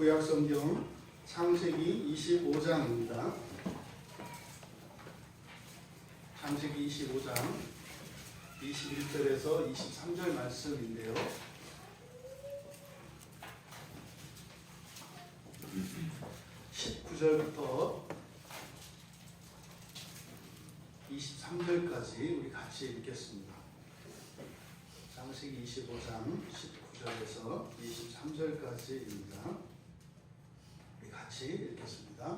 구약성경 창세기 25장입니다. 창세기 25장 21절에서 23절 말씀인데요. (19절부터) 23절까지 우리 같이 읽겠습니다. 창세기 25장 19절에서 23절까지입니다. 우리 같이 읽겠습니다.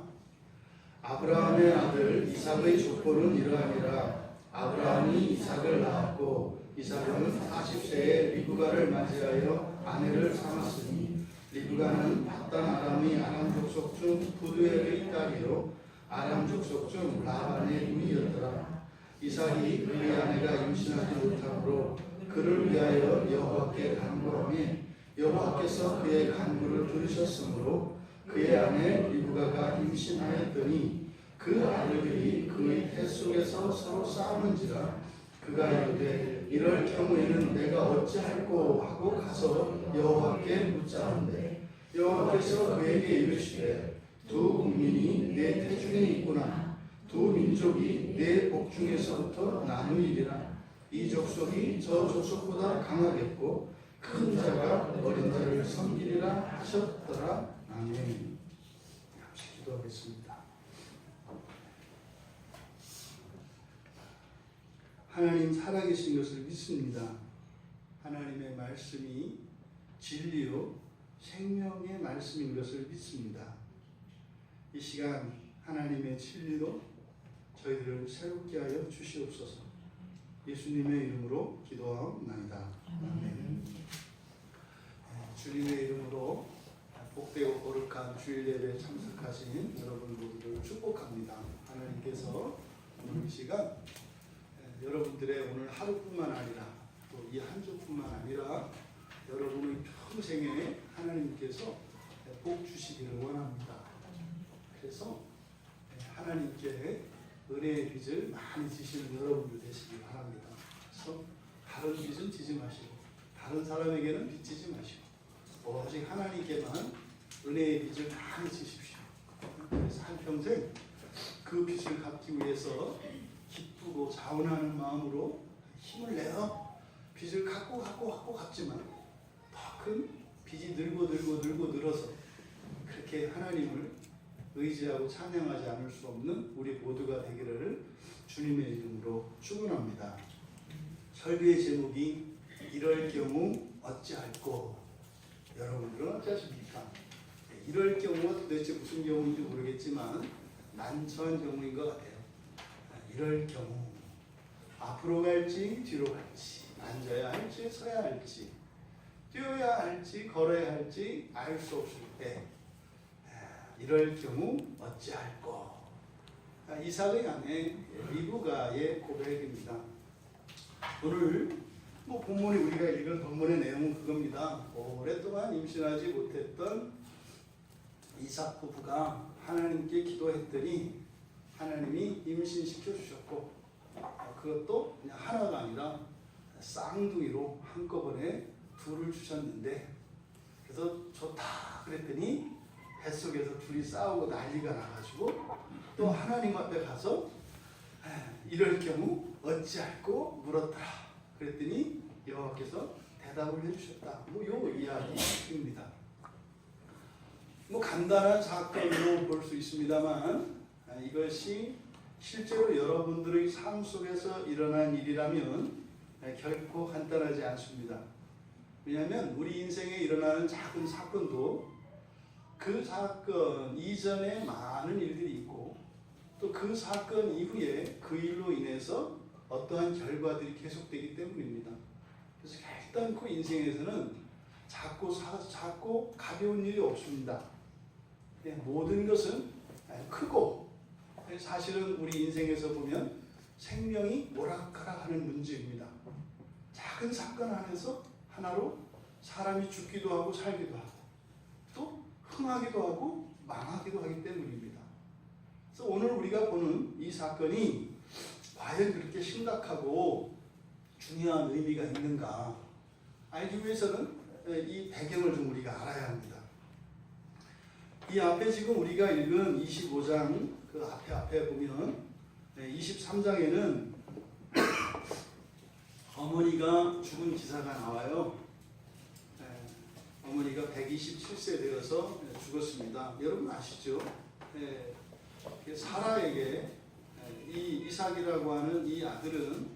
아브라함의 아들 이삭의 조건은 이러하니라. 아브라함이 이삭을 낳았고 이삭은 40세에 리브가를 맞이하여 아내를 삼았으니 리브가는 paddan 아람이 아람 족속 중 부두엘의 딸이요 아람 족속 중 라반의 누이였더라. 이삭이 그의 아내가 임신하지 못하므로 그를 위하여 여호와께 간구하매 여호와께서 그의 간구를 들으셨으므로 그의 아내 리브가가 임신하였더니 그 아들들이 그의 태 속에서 서로 싸우는지라. 그가 이르되 이럴 경우에는 내가 어찌할꼬 하고 가서 여호와께 묻자는데 여호와께서 그에게 이르시되 두 국민이 내 태중에 있구나. 두 민족이 내 복중에서부터 나누이리라. 이 족속이 저 족속보다 강하겠고 큰 자가 어린 자를 섬기리라 하셨더라. 아멘. 잠시 기도하겠습니다. 하나님 살아계신 것을 믿습니다. 하나님의 말씀이 진리요 생명의 말씀인 것을 믿습니다. 이 시간 하나님의 진리로 저희들을 새롭게 하여 주시옵소서. 예수님의 이름으로 기도하옵나이다. 아멘. 주님의 이름으로 복되고 거룩한 주일 예배에 참석하신 여러분 모두를 축복합니다. 하나님께서 오늘 이 시간 여러분들의 오늘 하루뿐만 아니라 또 이 한 주뿐만 아니라 여러분의 평생에 하나님께서 복 주시기를 원합니다. 그래서 하나님께 은혜의 빚을 많이 지시는 여러분들 되시기 바랍니다. 그래서 다른 빚은 지지 마시고 다른 사람에게는 빚지지 마시고 오직 하나님께만 은혜의 빚을 많이 지십시오. 그래서 한평생 그 빚을 갚기 위해서 기쁘고 자원하는 마음으로 힘을 내어 빚을 갖고 갚지만 더 큰 빚이 늘어서 그렇게 하나님을 의지하고 찬양하지 않을 수 없는 우리 모두가 되기를 주님의 이름으로 축원합니다. 설교의 제목이 이럴 경우 어찌할꼬. 여러분들은 어찌하십니까? 이럴 경우가 도대체 무슨 경우인지 모르겠지만 난처한 경우인 것 같아요. 이럴 경우 앞으로 갈지 뒤로 갈지 앉아야 할지 서야 할지 뛰어야 할지 걸어야 할지 알 수 없을 때 이럴 경우 어찌할꼬. 이삭의 아내 리브가의 고백입니다. 오늘 본문이 우리가 읽은 본문의 내용은 그겁니다. 오랫동안 임신하지 못했던 이삭 부부가 하나님께 기도했더니 하나님이 임신시켜 주셨고 그것도 그냥 하나가 아니라 쌍둥이로 한꺼번에 둘을 주셨는데 그래서 좋다 그랬더니 뱃속에서 둘이 싸우고 난리가 나가지고 또 하나님 앞에 가서 이럴 경우 어찌할꼬 물었더라. 그랬더니 여호와께서 대답을 해주셨다. 요 이야기입니다. 간단한 사건으로 볼 수 있습니다만 이것이 실제로 여러분들의 삶 속에서 일어난 일이라면 결코 간단하지 않습니다. 왜냐하면 우리 인생에 일어나는 작은 사건도 그 사건 이전에 많은 일들이 있고 또 그 사건 이후에 그 일로 인해서 어떠한 결과들이 계속되기 때문입니다. 그래서 결단코 인생에서는 작고 가벼운 일이 없습니다. 모든 것은 크고 사실은 우리 인생에서 보면 생명이 오락가락하는 문제입니다. 작은 사건 안에서 하나로 사람이 죽기도 하고 살기도 하고 또 흥하기도 하고 망하기도 하기 때문입니다. 그래서 오늘 우리가 보는 이 사건이 과연 그렇게 심각하고 중요한 의미가 있는가 알기 위해서는 이 배경을 좀 우리가 알아야 합니다. 이 앞에 지금 우리가 읽은 25장 그 앞에 보면 23장에는 어머니가 죽은 기사가 나와요. 어머니가 127세 되어서 죽었습니다. 여러분 아시죠? 사라에게 이 이삭이라고 하는 이 아들은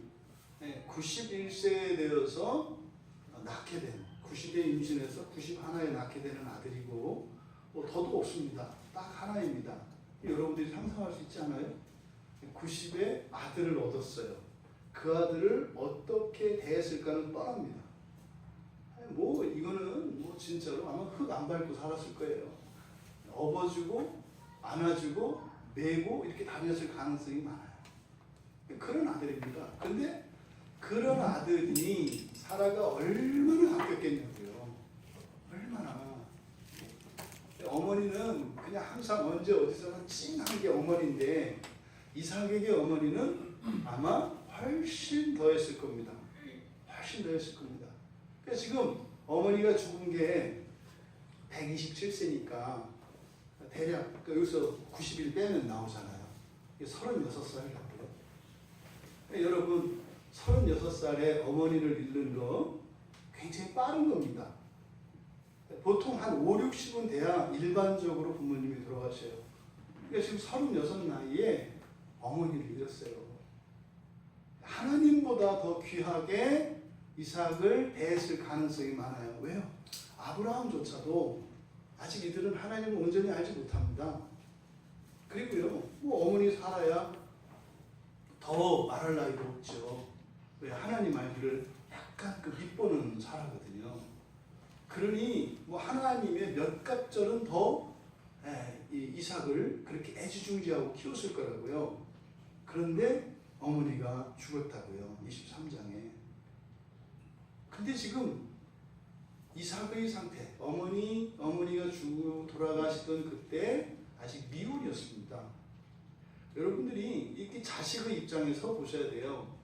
91세 되어서 낳게 된 90에 임신해서 91에 낳게 되는 아들이고 더도 없습니다. 딱 하나입니다. 여러분들이 상상할 수 있지 않아요? 90에 아들을 얻었어요. 그 아들을 어떻게 대했을까는 뻔합니다. 이거는 진짜로 아마 흙 안 밟고 살았을 거예요. 업어주고 안아주고 메고 이렇게 다녔을 가능성이 많아요. 그런 아들입니다. 근데 그런 아들이 사라가 얼마나 아꼈겠냐고요. 얼마나. 어머니는 그냥 항상 언제 어디서나 찡한 게 어머니인데 이삭에게 어머니는 아마 훨씬 더 했을 겁니다. 훨씬 더 했을 겁니다. 그러니까 지금 어머니가 죽은 게 127세니까 대략 여기서 90일 빼면 나오잖아요. 36살이라고요. 여러분 36살에 어머니를 잃는 거 굉장히 빠른 겁니다. 보통 한 5, 60은 돼야 일반적으로 부모님이 돌아가셔요. 그러니까 지금 36 나이에 어머니를 잃었어요. 하나님보다 더 귀하게 이삭을 대했을 가능성이 많아요. 왜요? 아브라함조차도 아직 이들은 하나님을 온전히 알지 못합니다. 그리고요, 어머니 살아야 더 말할 나이도 없죠. 왜? 하나님 알기를 약간 밑보는 사라거든요. 그러니 하나님의 몇 갑절은 더 이삭을 그렇게 애지중지하고 키웠을 거라고요. 그런데 어머니가 죽었다고요. 23장에. 근데 지금 이삭의 상태, 어머니가 돌아가시던 그때 아직 미혼이었습니다. 여러분들이 이렇게 자식의 입장에서 보셔야 돼요.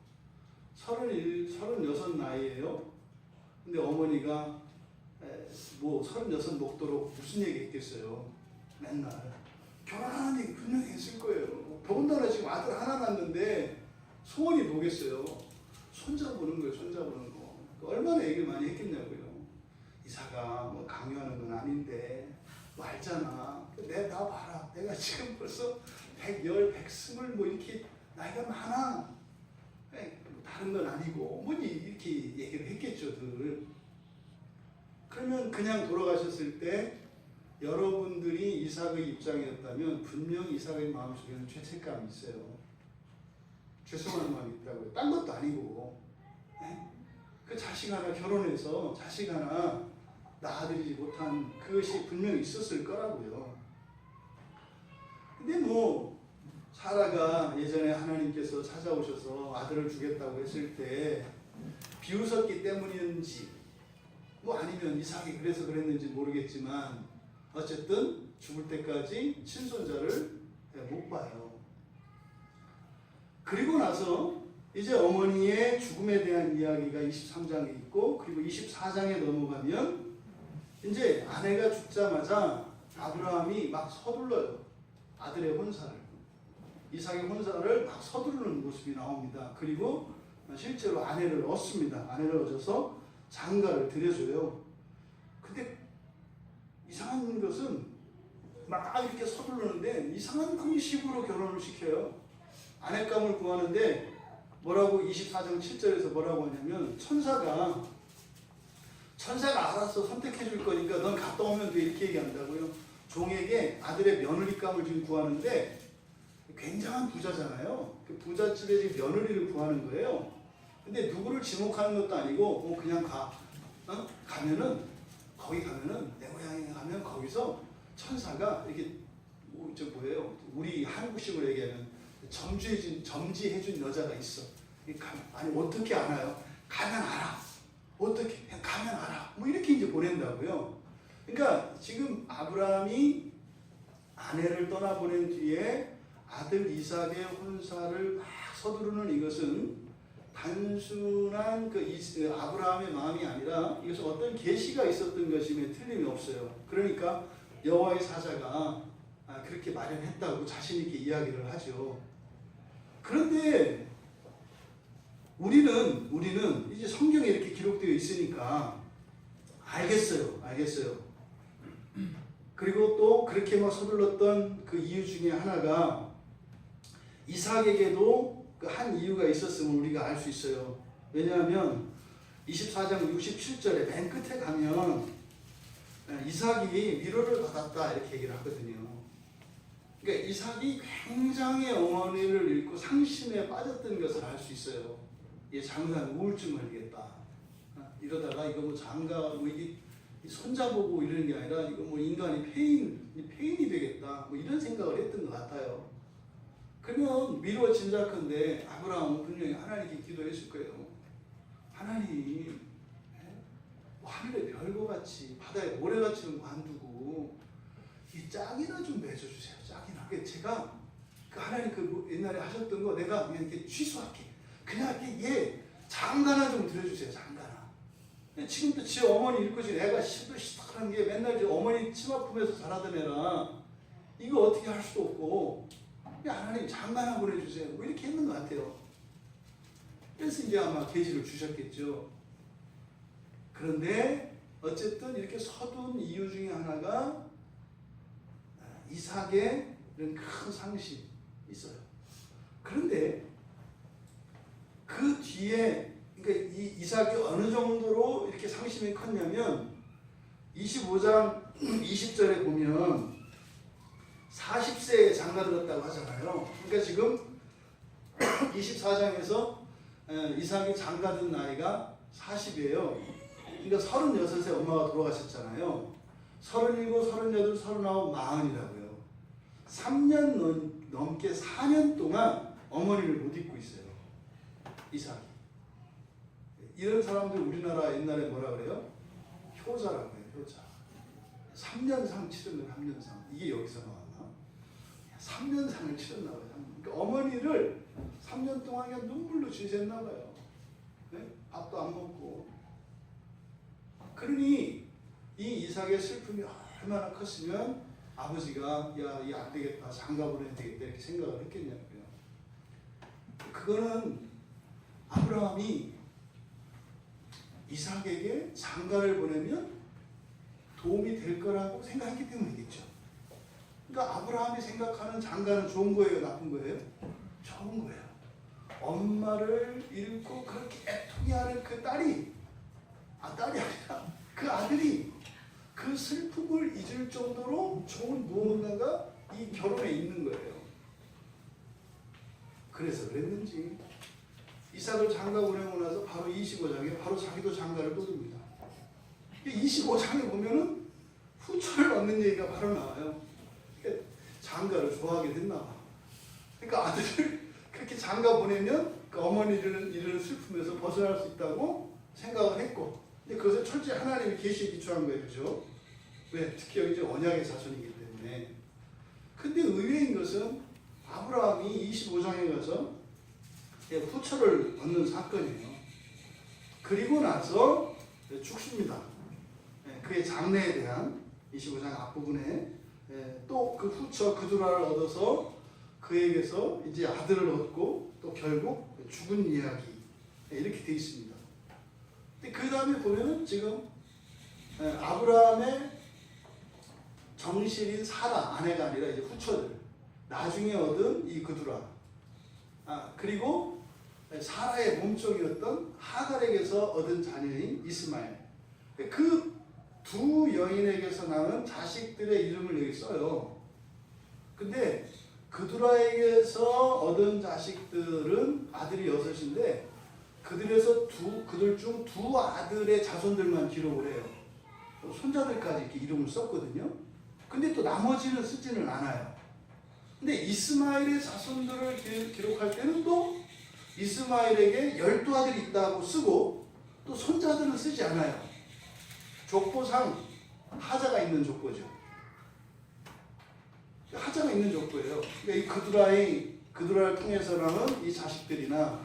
36 나이에요. 근데 어머니가 36 먹도록 무슨 얘기 했겠어요. 맨날 결혼하는 얘기 분명히 했을 거예요. 더군다나 지금 아들 하나 낳았는데 소원이 뭐겠어요. 손자 보는 거예요. 손자 보는 거. 얼마나 얘기를 많이 했겠냐고요. 이삭아 강요하는 건 아닌데 알잖아. 나 봐라. 내가 지금 벌써 110, 120 이렇게 나이가 많아. 다른 건 아니고 이렇게 얘기를 했겠죠. 늘. 그러면 그냥 돌아가셨을 때 여러분들이 이삭의 입장이었다면 분명히 이삭의 마음속에는 죄책감이 있어요. 죄송한 마음이 있다고요. 딴 것도 아니고. 그 자식 하나 결혼해서 자식 하나 낳아드리지 못한 그것이 분명히 있었을 거라고요. 근데 사라가 예전에 하나님께서 찾아오셔서 아들을 주겠다고 했을 때 비웃었기 때문인지 아니면 이삭이 그래서 그랬는지 모르겠지만 어쨌든 죽을 때까지 친손자를 못 봐요. 그리고 나서 이제 어머니의 죽음에 대한 이야기가 23장에 있고 그리고 24장에 넘어가면 이제 아내가 죽자마자 아브라함이 막 서둘러요. 아들의 혼사를. 이삭의 혼사를 막 서두르는 모습이 나옵니다. 그리고 실제로 아내를 얻습니다. 아내를 얻어서 장가를 들여줘요. 근데 이상한 것은 막 이렇게 서두르는데 이상한 방식으로 결혼을 시켜요. 아내감을 구하는데 뭐라고 24장 7절에서 뭐라고 하냐면 천사가 알아서 선택해 줄 거니까 넌 갔다 오면 돼 이렇게 얘기한다고요. 종에게 아들의 며느리감을 지금 구하는데 굉장한 부자잖아요. 그 부잣집에 지금 며느리를 구하는 거예요. 근데 누구를 지목하는 것도 아니고 그냥 가면은 거기 가면은 내 고향에 가면 거기서 천사가 이렇게 우리 한국식으로 얘기하면 점지해준 여자가 있어. 아니 어떻게 알아요? 가면 알아. 어떻게? 그냥 가면 알아. 이렇게 이제 보낸다고요. 그러니까 지금 아브라함이 아내를 떠나보낸 뒤에 아들 이삭의 혼사를 막 서두르는 이것은 단순한 아브라함의 마음이 아니라 이것은 어떤 계시가 있었던 것임에 틀림이 없어요. 그러니까 여호와의 사자가 그렇게 마련했다고 자신 있게 이야기를 하죠. 그런데 우리는 이제 성경에 이렇게 기록되어 있으니까 알겠어요. 그리고 또 그렇게 막 서둘렀던 그 이유 중에 하나가 이삭에게도 그 한 이유가 있었음을 우리가 알 수 있어요. 왜냐하면 24장 67절에 맨 끝에 가면 이삭이 위로를 받았다 이렇게 얘기를 하거든요. 그러니까 이삭이 굉장히 어머니를 잃고 상심에 빠졌던 것을 알 수 있어요. 얘 장가는 우울증 걸리겠다. 이러다가 이거 뭐 장가 뭐 이게 손자보고 이러는 게 아니라 이거 뭐 인간이 폐인이 되겠다. 뭐 이런 생각을 했던 것 같아요. 그러면 미루어 짐작컨대 아브라함은 분명히 하나님께 기도했을 거예요. 하나님, 뭐 하늘의 별거같이 바다에 모래같이 좀 관두고 이 짝이나 좀 맺어주세요. 짝이나. 제가 그 하나님 그 옛날에 하셨던 거 내가 그냥 이렇게 취소할게. 그냥 이렇게 얘 장가나 좀 들여주세요. 장가나. 지금도 지 어머니 잃고 지금 애가 시들시들한 게 맨날 지 어머니 치마 품에서 자라던 애라 이거 어떻게 할 수도 없고 하나님 장가나 보내주세요. 뭐 이렇게 했는 것 같아요. 그래서 이제 아마 계시를 주셨겠죠. 그런데 어쨌든 이렇게 서둔 이유 중에 하나가 이삭의 이런 큰 상심이 있어요. 그런데 그 뒤에 그러니까 이 이삭이 어느 정도로 이렇게 상심이 컸냐면 25장 20절에 보면 40세에 장가들었다고 하잖아요. 그러니까 지금 24장에서 이삭이 장가든 나이가 40이에요. 그러니까 36에 엄마가 돌아가셨잖아요. 37, 38, 39, 40이라고요. 3년 넘게 4년 동안 어머니를 못 잊고 있어요. 이삭이. 이런 사람들 우리나라 옛날에 뭐라 그래요? 효자라고 해요. 효자. 3년상 치르는 3년상. 이게 여기서 나왔나? 3년상을 치렀나 봐요. 그러니까 어머니를 3년 동안 그냥 눈물로 지냈나 봐요. 네? 밥도 안 먹고. 그러니 이 이삭의 슬픔이 얼마나 컸으면 아버지가 야, 이 안 되겠다. 장가 보내야 되겠다. 이렇게 생각을 했겠냐고요. 그거는 아브라함이 이삭에게 장가를 보내면 도움이 될 거라고 생각했기 때문이겠죠. 그러니까 아브라함이 생각하는 장가는 좋은 거예요? 나쁜 거예요? 좋은 거예요. 엄마를 잃고 그렇게 애통이 하는 그 딸이 아니라 그 아들이 그 슬픔을 잊을 정도로 좋은 무언가가 이 결혼에 있는 거예요. 그래서 그랬는지 이삭을 장가 보내고 나서 바로 25장에 바로 자기도 장가를 또 듭니다. 25장에 보면은 후처를 얻는 얘기가 바로 나와요. 장가를 좋아하게 됐나 봐. 그러니까 아들을 그렇게 장가 보내면 그 어머니를 이르는 슬픔에서 벗어날 수 있다고 생각을 했고, 근데 그것을 철저히 하나님의 계시에 기초한 거예요, 그렇죠? 왜? 특히 여기 이제 언약의 자손이기 때문에. 근데 의외인 것은 아브라함이 25장에 가서 후처를 얻는 사건이에요. 그리고 나서 죽습니다. 그의 장래에 대한 25장 앞부분에 또 그 후처 그두라를 얻어서 그에게서 이제 아들을 얻고 또 결국 죽은 이야기 이렇게 되어 있습니다. 근데 그 다음에 보면은 지금 아브라함의 정실인 사라 아내가 아니라 이제 후처들 나중에 얻은 이 그두라 그리고 사라의 몸종이었던 하갈에게서 얻은 자녀인 이스마엘 그 두 여인에게서 낳은 자식들의 이름을 여기 써요. 근데 그두라에게서 얻은 자식들은 아들이 6인데 그들 중 두 아들의 자손들만 기록을 해요. 손자들까지 이렇게 이름을 썼거든요. 근데 또 나머지는 쓰지는 않아요. 근데 이스마엘의 자손들을 기록할 때는 또 이스마엘에게 12아들이 있다고 쓰고 또 손자들은 쓰지 않아요. 족보상 하자가 있는 족보죠. 하자가 있는 족보예요. 그러니까 이 그두라를 통해서 낳은 이 자식들이나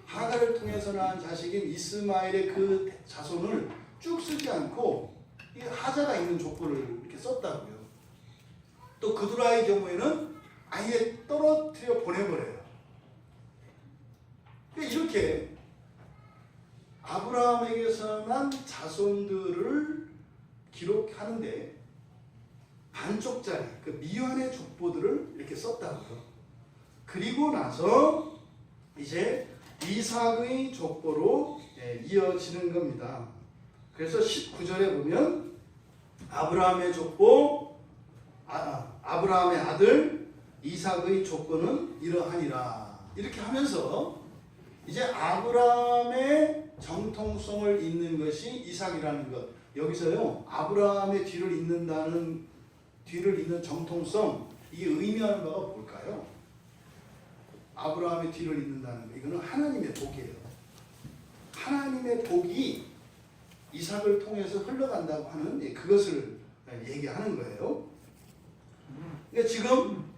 하갈을 통해서 낳은 자식인 이스마엘의 그 자손을 쭉 쓰지 않고 이 하자가 있는 족보를 이렇게 썼다고요. 또 그두라의 경우에는 아예 떨어뜨려 보내버려요. 이렇게 아브라함에게서 난 자손들을 기록하는데 반쪽짜리 그 미완의 족보들을 이렇게 썼다고요. 그리고 나서 이제 이삭의 족보로 이어지는 겁니다. 그래서 19절에 보면 아브라함의 족보, 아브라함의 아들 이삭의 족보는 이러하니라. 이렇게 하면서 이제 아브라함의 정통성을 잇는 것이 이삭이라는 것. 여기서요, 아브라함의 뒤를 잇는 정통성, 이게 의미하는 바가 뭘까요? 아브라함의 뒤를 잇는다는 것, 이거는 하나님의 복이에요. 하나님의 복이 이삭을 통해서 흘러간다고 하는 그것을 얘기하는 거예요. 그러니까 지금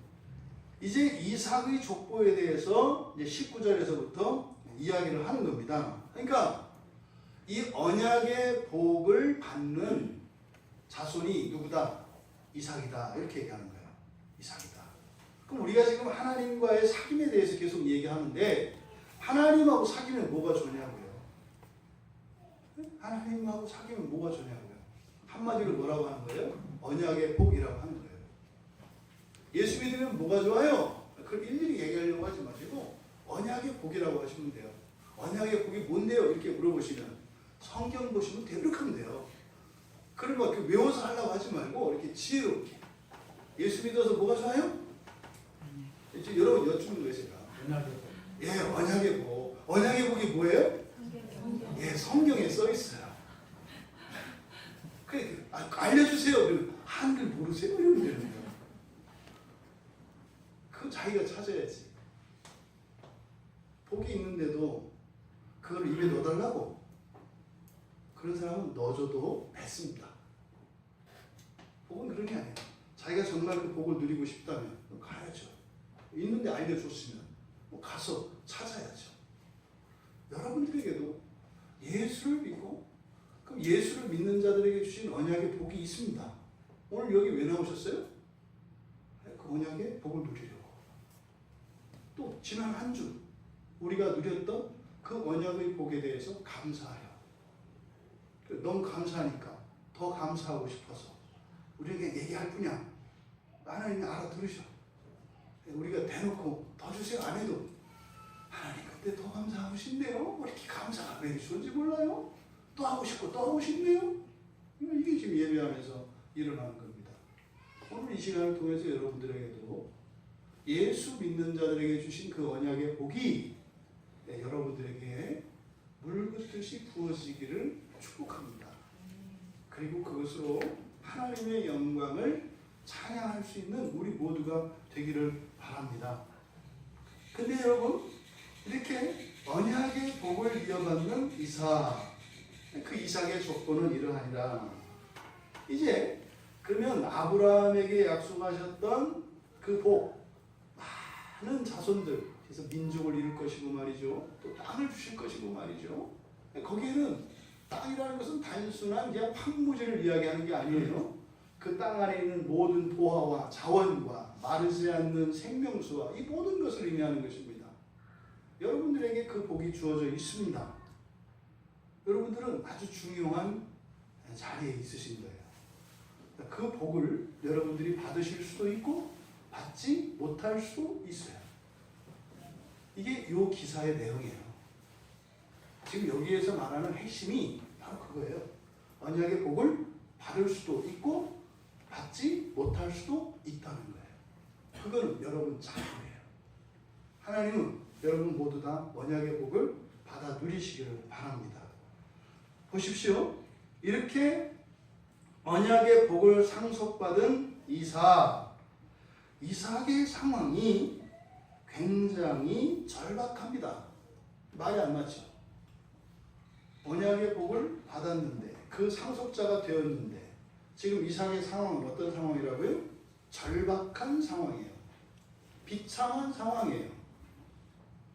이제 이삭의 족보에 대해서 이제 19절에서부터 이야기를 하는 겁니다. 그러니까 이 언약의 복을 받는 자손이 누구다? 이삭이다. 이렇게 얘기하는 거예요. 이삭이다. 그럼 우리가 지금 하나님과의 사귐에 대해서 계속 얘기하는데 하나님하고 사귀면 뭐가 좋냐고요? 하나님하고 사귀면 뭐가 좋냐고요? 한마디로 뭐라고 하는 거예요? 언약의 복이라고 하는 거예요. 예수 믿으면 뭐가 좋아요? 그걸 일일이 얘기하려고 하지 마시고 언약의 복이라고 하시면 돼요. 언약의 복이 뭔데요? 이렇게 물어보시면 성경 보시면 돼요. 이렇게 하면 돼요. 그걸 막 외워서 하려고 하지 말고 이렇게 지혜롭게 예수 믿어서 뭐가 좋아요? 이제 여러분 여쭙는 거예요. 제가 언약의 복. 언약의 복이 뭐예요? 성경에 써 있어요. 그래, 알려주세요. 그러면 한글 모르세요? 이러면 되는 거예요. 그건 자기가 찾아야지. 복이 있는데도 그걸 입에 넣어달라고? 그런 사람은 넣어줘도 뱉습니다. 복은 그런 게 아니에요. 자기가 정말 그 복을 누리고 싶다면 가야죠. 있는데 알려줬으면 가서 찾아야죠. 여러분들에게도 예수를 믿고 그럼 예수를 믿는 자들에게 주신 언약의 복이 있습니다. 오늘 여기 왜 나오셨어요? 그 언약의 복을 누리려고. 또 지난 한 주 우리가 누렸던 그 언약의 복에 대해서 감사하려. 너무 감사하니까 더 감사하고 싶어서 우리에게 얘기할 뿐이야. 하나님이 알아들으셔. 우리가 대놓고 더 주세요 안 해도 하나님 그때 더 감사하고 싶네요. 왜 이렇게 감사가 왜 좋은지 몰라요? 또 하고 싶고 또 하고 싶네요. 이게 지금 예배하면서 일어나는 겁니다. 오늘 이 시간을 통해서 여러분들에게도 예수 믿는 자들에게 주신 그 언약의 복이 여러분들에게 물붓듯이 부어지기를 축복합니다. 그리고 그것으로 하나님의 영광을 찬양할 수 있는 우리 모두가 되기를 바랍니다. 근데 여러분 이렇게 언약의 복을 이어받는 이삭, 그 이삭의 조건은 이러하니라. 이제 그러면 아브라함에게 약속하셨던 그 복, 많은 자손들, 그래서 민족을 이룰 것이고 말이죠. 또 땅을 주실 것이고 말이죠. 거기에는 땅이라는 것은 단순한 그냥 황무지를 이야기하는 게 아니에요. 그 땅 안에 있는 모든 보화와 자원과 마르지 않는 생명수와 이 모든 것을 의미하는 것입니다. 여러분들에게 그 복이 주어져 있습니다. 여러분들은 아주 중요한 자리에 있으신 거예요. 그 복을 여러분들이 받으실 수도 있고 받지 못할 수도 있어요. 이게 이 기사의 내용이에요. 지금 여기에서 말하는 핵심이 바로 그거예요. 언약의 복을 받을 수도 있고 받지 못할 수도 있다는 거예요. 그거는 여러분 자유예요. 하나님은 여러분 모두 다 언약의 복을 받아 누리시기를 바랍니다. 보십시오. 이렇게 언약의 복을 상속받은 이삭의 상황이 굉장히 절박합니다. 말이 안 맞죠? 언약의 복을 받았는데 그 상속자가 되었는데 지금 이삭의 상황은 어떤 상황이라고요? 절박한 상황이에요. 비참한 상황이에요.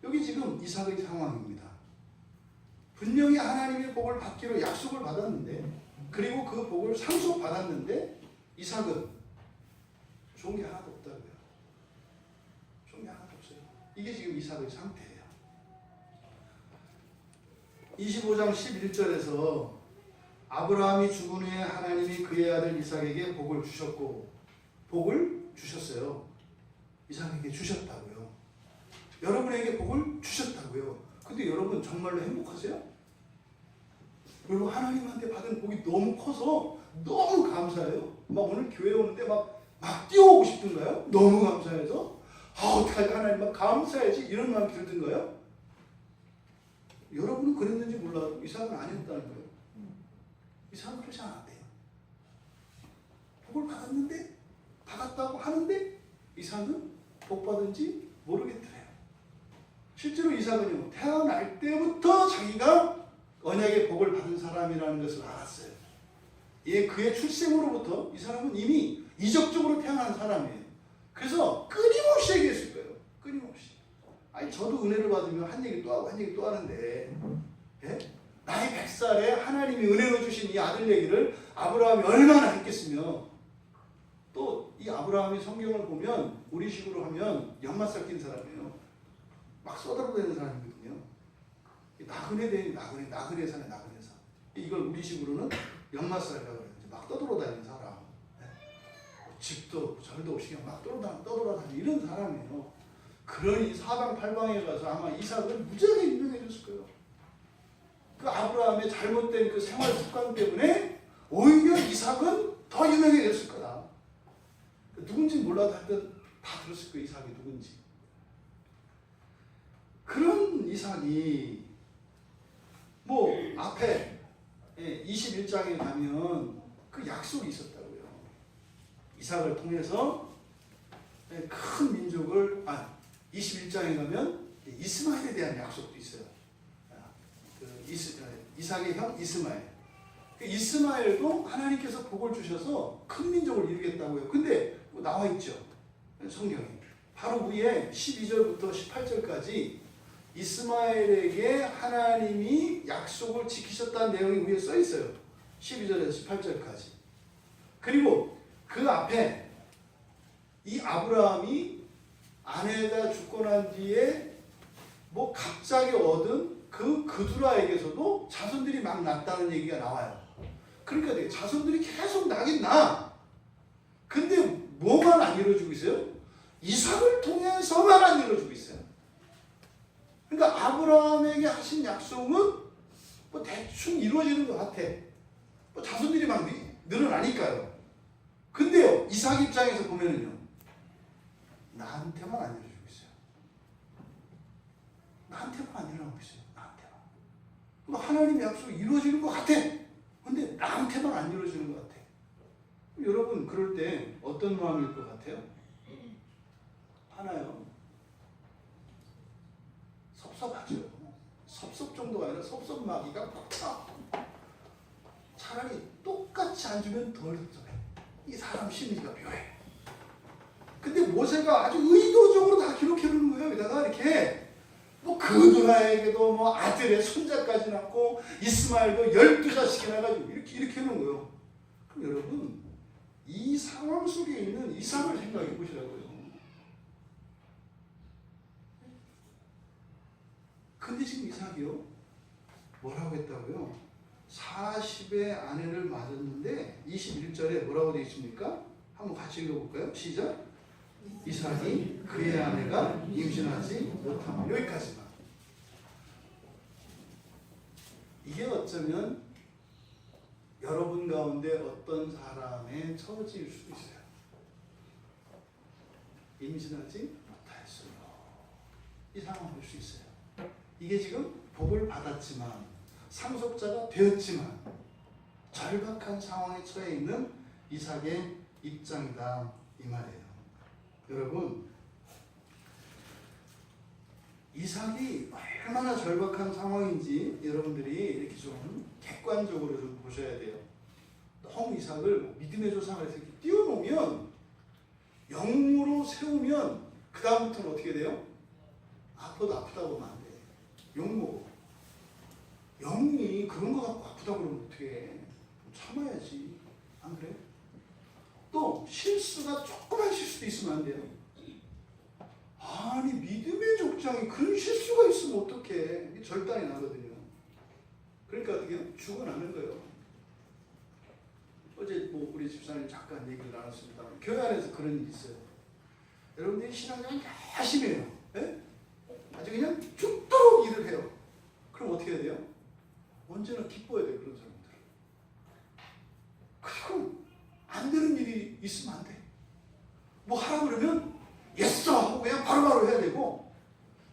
여기 지금 이삭의 상황입니다. 분명히 하나님의 복을 받기로 약속을 받았는데 그리고 그 복을 상속받았는데 이삭은 좋은 게 하나도 없다고요. 좋은 게 하나도 없어요. 이게 지금 이삭의 상태예요. 25장 11절에서 아브라함이 죽은 후에 하나님이 그의 아들 이삭에게 복을 주셨고, 복을 주셨어요. 이삭에게 주셨다고요. 여러분에게 복을 주셨다고요. 근데 여러분 정말로 행복하세요? 여러분 하나님한테 받은 복이 너무 커서 너무 감사해요. 막 오늘 교회 오는데 막 뛰어오고 싶은가요? 너무 감사해서 어떡하지 하나님 막 감사해야지 이런 마음이 들던가요? 여러분은 그랬는지 몰라도 이삭은 아니었다는 거예요. 이삭은 그렇지 않았대요. 복을 받았다고 하는데 이삭은 복 받은지 모르겠더래요. 실제로 이삭은요, 태어날 때부터 자기가 언약의 복을 받은 사람이라는 것을 알았어요. 그의 출생으로부터 이 사람은 이미 이적적으로 태어난 사람이에요. 그래서 끊임없이 얘기했을 거예요. 끊임없이. 아니 저도 은혜를 받으면 한 얘기 또 하고 한 얘기 또 하는데, 예? 나이 100살에 하나님이 은혜로 주신 이 아들 얘기를 아브라함이 얼마나 했겠으며, 또 이 아브라함이 성경을 보면 우리식으로 하면 연맛살 낀 사람이에요. 막 써들어대는 사람이거든요. 나그네 사네. 이걸 우리식으로는 연맛살이라고 그래요. 막 떠돌아다니는 사람. 집도 절도 없이 그냥 막 떠돌아다니는 이런 사람이에요. 그러니 사방팔방에 가서 아마 이삭은 무지하게 유명해졌을 거예요. 그 아브라함의 잘못된 그 생활 습관 때문에 오히려 이삭은 더 유명해졌을 거다. 누군지 몰라도 하여튼 다 들었을 거예요. 이삭이 누군지. 그런 이삭이 뭐 앞에 21장에 가면 그 약속이 있었다고요. 이삭을 통해서 큰 민족을 21장에 가면 이스마엘에 대한 약속도 있어요. 이삭의 형 이스마엘. 이스마엘도 하나님께서 복을 주셔서 큰 민족을 이루겠다고요. 근데 나와 있죠. 성경에. 바로 위에 12절부터 18절까지 이스마엘에게 하나님이 약속을 지키셨다는 내용이 위에 써 있어요. 12절에서 18절까지. 그리고 그 앞에 이 아브라함이 아내가 죽고 난 뒤에 뭐 갑자기 얻은 그 그두라에게서도 자손들이 막 났다는 얘기가 나와요. 그러니까 자손들이 계속 나긴 나. 근데 뭐만 안 이루어지고 있어요? 이삭을 통해서만 안 이루어지고 있어요. 그러니까 아브라함에게 하신 약속은 뭐 대충 이루어지는 것 같아. 뭐 자손들이 막 늘어나니까요. 근데요, 이삭 입장에서 보면은요, 나한테만 안 이루어지고 있어요. 나한테만 안 일어나고 있어요. 나한테만. 뭐 하나님의 약속이 이루어지는 것 같아. 근데 나한테만 안 이루어지는 것 같아. 여러분 그럴 때 어떤 마음일 것 같아요? 하나요. 섭섭하죠. 섭섭 정도가 아니라 섭섭마귀가 막 차. 차라리 똑같이 안 주면 덜 섭섭해. 이 사람 심리가 묘해. 근데 모세가 아주 의도적으로 다 기록해 놓은 거예요. 여기다가 이렇게 뭐 그두라에게도 뭐 아들의 손자까지 낳고 이스마엘도 12자식이나 가지고 이렇게 해놓은 거예요. 그럼 여러분 이 상황 속에 있는 이삭을 생각해 보시라고요. 근데 지금 이삭이요, 뭐라고 했다고요? 40의 아내를 맞았는데 21절에 뭐라고 되어 있습니까? 한번 같이 읽어볼까요? 시작. 이삭이 그의 아내가 임신하지 못하면. 여기까지만. 이게 어쩌면 여러분 가운데 어떤 사람의 처지일 수도 있어요. 임신하지 못하였어요. 이 상황일 수 있어요. 이게 지금 복을 받았지만, 상속자가 되었지만 절박한 상황에 처해 있는 이삭의 입장이다 이 말이에요. 여러분, 이삭이 얼마나 절박한 상황인지 여러분들이 이렇게 좀 객관적으로 좀 보셔야 돼요. 너무 이삭을 믿음의 조상을 이렇게 띄워놓으면, 영으로 세우면 그 다음부터는 어떻게 돼요? 아파도 아프다고 하면 안 돼. 욕먹어. 영이 그런 거 갖고 아프다고 그러면 어떻게 참아야지. 안 그래? 또 실수가 조그만 실수도 수 있으면 안 돼요? 아니 믿음의 족장이 그런 실수가 있으면 어떡해. 절단이 나거든요. 그러니까 어떻게 해요? 죽어나는 거예요. 어제 뭐 우리 집사님 잠깐 얘기를 나눴습니다. 교회 안에서 그런 일이 있어요. 여러분들이 신앙생활 열심히 해요. 네? 아주 그냥 죽도록 일을 해요. 그럼 어떻게 해야 돼요? 언제나 기뻐야 돼요. 그런 사람들. 그리고 안 되는 일이 있으면 안 돼. 뭐 하라고 그러면 예스 하고 그냥 바로바로 해야 되고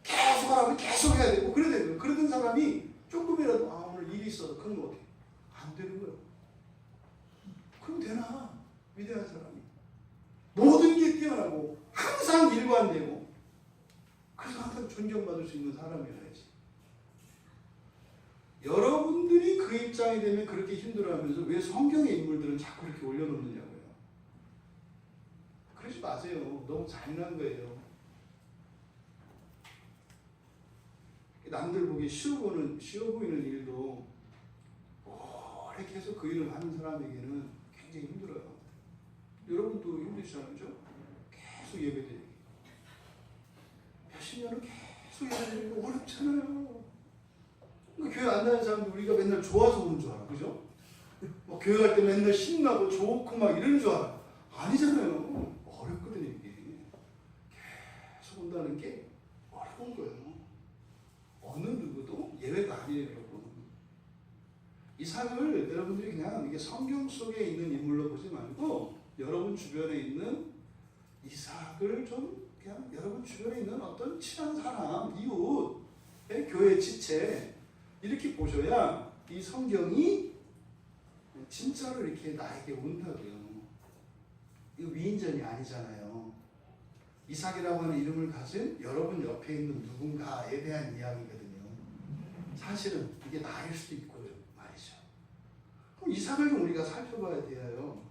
계속 하라면 계속 해야 되고 그래야 되고 그러던 사람이 조금이라도 오늘 일이 있어서 그런 거 어떻게 안 되는 거예요. 그럼 되나? 위대한 사람이 모든 게 뛰어나고 항상 일관되고 그래서 항상 존경받을 수 있는 사람이어야지. 여러분들이 그 입장이 되면 그렇게 힘들어하면서 왜 성경의 인물들은 자꾸 이렇게 올려놓느냐고요. 그러지 마세요. 너무 잔인한 거예요. 남들 보기 쉬워 보이는 일도 오래 계속 그 일을 하는 사람에게는 굉장히 힘들어요. 여러분도 힘드시잖아요. 계속 예배드리기. 몇십 년을 계속 예배드리고 어렵잖아요. 그러니까 교회 안 다니는 사람들 우리가 맨날 좋아서 오는 줄 알아. 그죠? 뭐 교회 갈 때 맨날 신나고 좋고 막 이러는 줄 알아. 아니잖아요. 어렵거든요. 이게. 계속 온다는 게 어려운 거예요. 어느 누구도 예외가 아니에요. 여러분. 이삭을 여러분들이 그냥 이게 성경 속에 있는 인물로 보지 말고 여러분 주변에 있는 이삭을 좀 그냥 여러분 주변에 있는 어떤 친한 사람, 이웃, 교회 지체 이렇게 보셔야 이 성경이 진짜로 이렇게 나에게 온다고요. 이거 위인전이 아니잖아요. 이삭이라고 하는 이름을 가진 여러분 옆에 있는 누군가에 대한 이야기거든요. 사실은 이게 나일 수도 있고 말이죠. 그럼 이삭을 좀 우리가 살펴봐야 돼요.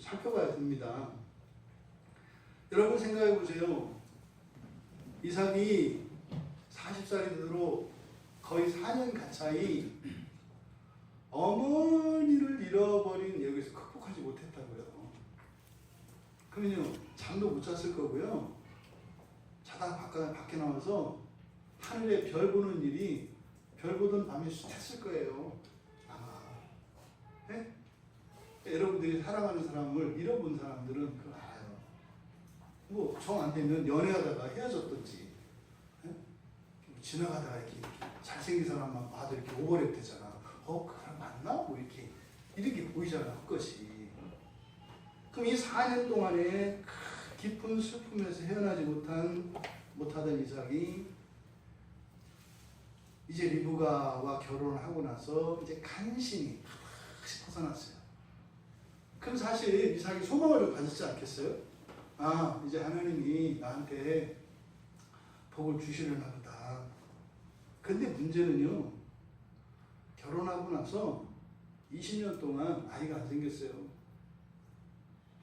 살펴봐야 됩니다. 여러분 생각해 보세요. 이삭이 40살이 되도록 거의 4년 가까이 어머니를 잃어버린 여기서 극복하지 못했다고요. 그러면요 잠도 못 잤을 거고요. 자다가 밖에 나와서 하늘에 별 보는 일이 별 보던 밤이 숱했을 거예요. 아마. 네? 여러분들이 사랑하는 사람을 잃어본 사람들은 그걸 알아요. 뭐 정 안 되면 연애하다가 헤어졌든지 지나가다가 이렇게 잘생긴 사람만 봐도 이렇게 오버랩 되잖아. 그 사람 맞나? 뭐 이렇게 보이잖아. 그것이. 그럼 이 4년 동안에 깊은 슬픔에서 헤어나지 못하던 이삭이 이제 리브가와 결혼을 하고 나서 이제 간신히 벗어났어요. 그럼 사실 이삭이 소망을 좀 가졌지 않겠어요? 이제 하나님이 나한테 복을 주시려나 보다. 근데 문제는요, 결혼하고 나서 20년 동안 아이가 안 생겼어요.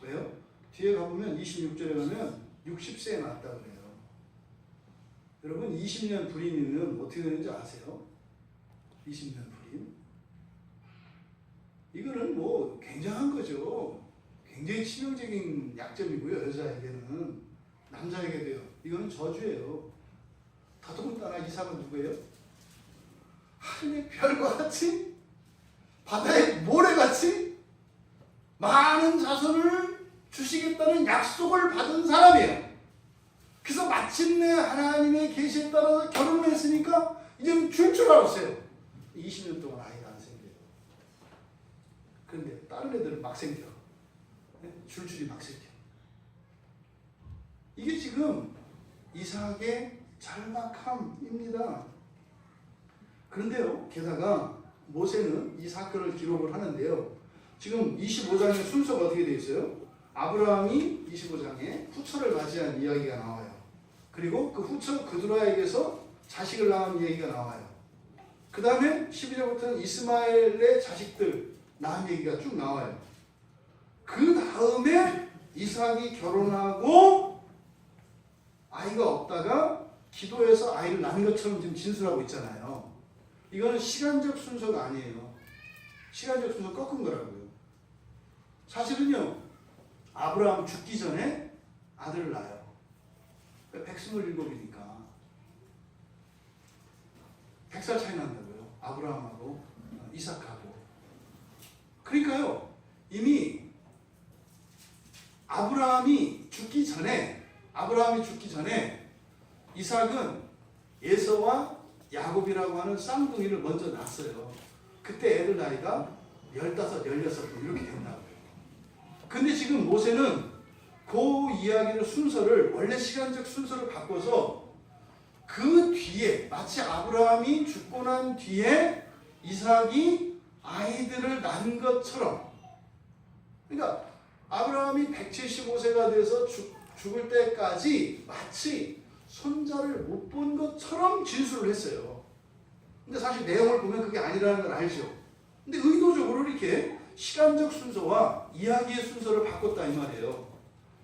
왜요? 뒤에 가보면 26절에 가면 60세에 낳았다 그래요. 여러분 20년 불임이면 어떻게 되는지 아세요? 20년 불임? 이거는 뭐 굉장한 거죠. 굉장히 치명적인 약점이고요. 여자에게는. 남자에게도요. 이거는 저주예요. 더더군다나 이삭은 누구예요? 하늘의 별과 같이 바다의 모래같이 많은 자손을 주시겠다는 약속을 받은 사람이에요. 그래서 마침내 하나님의 계시에 따라서 결혼을 했으니까 이제는 줄 알았어요. 20년 동안 아이가 안 생겨요. 그런데 다른 애들은 막 생겨. 줄줄이 막 생겨. 이게 지금 이삭의 절박함입니다. 그런데요, 게다가 모세는 이 사건을 기록을 하는데요. 지금 25장의 순서가 어떻게 되어 있어요? 아브라함이 25장에 후처를 맞이한 이야기가 나와요. 그리고 그 후처 그두라에게서 자식을 낳은 얘기가 나와요. 그 다음에 12절부터는 이스마엘의 자식들 낳은 얘기가 쭉 나와요. 그 다음에 이삭이 결혼하고 아이가 없다가 기도해서 아이를 낳은 것처럼 지금 진술하고 있잖아요. 이거는 시간적 순서가 아니에요. 시간적 순서 꺾은 거라고요. 사실은요, 아브라함 죽기 전에 아들을 낳아요. 127이니까 100살 차이 난다고요. 아브라함하고 이삭하고. 그러니까요. 이미 아브라함이 죽기 전에 이삭은 에서와 야곱이라고 하는 쌍둥이를 먼저 낳았어요. 그때 애들 나이가 15, 16 이렇게 된다고요. 근데 지금 모세는 그 이야기를 원래 시간적 순서를 바꿔서 그 뒤에 마치 아브라함이 죽고 난 뒤에 이삭이 아이들을 낳은 것처럼, 그러니까 아브라함이 175세가 돼서 죽을 때까지 마치 손자를 못 본 것처럼 진술을 했어요. 근데 사실 내용을 보면 그게 아니라는 걸 알죠. 근데 의도적으로 이렇게 시간적 순서와 이야기의 순서를 바꿨다 이 말이에요.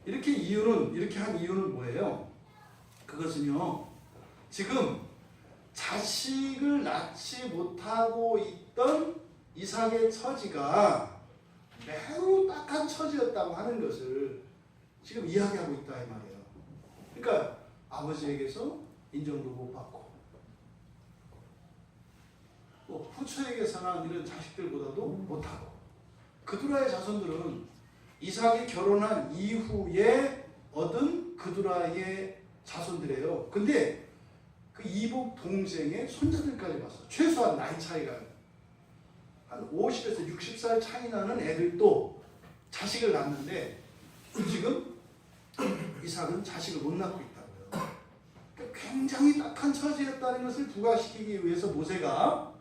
이렇게 한 이유는 뭐예요? 그것은요, 지금 자식을 낳지 못하고 있던 이삭의 처지가 매우 딱한 처지였다고 하는 것을 지금 이야기하고 있다 이 말이에요. 그러니까 아버지에게서 인정도 못 받고, 또 후처에게서나 이런 자식들보다도 못하고, 그두라의 자손들은 이삭이 결혼한 이후에 얻은 그두라의 자손들이에요. 근데 그 이복 동생의 손자들까지 봤어. 최소한 나이 차이가 한 50에서 60살 차이 나는 애들도 자식을 낳는데 지금 이삭은 자식을 못 낳고 있다고요. 그러니까 굉장히 딱한 처지였다는 것을 부각시키기 위해서 모세가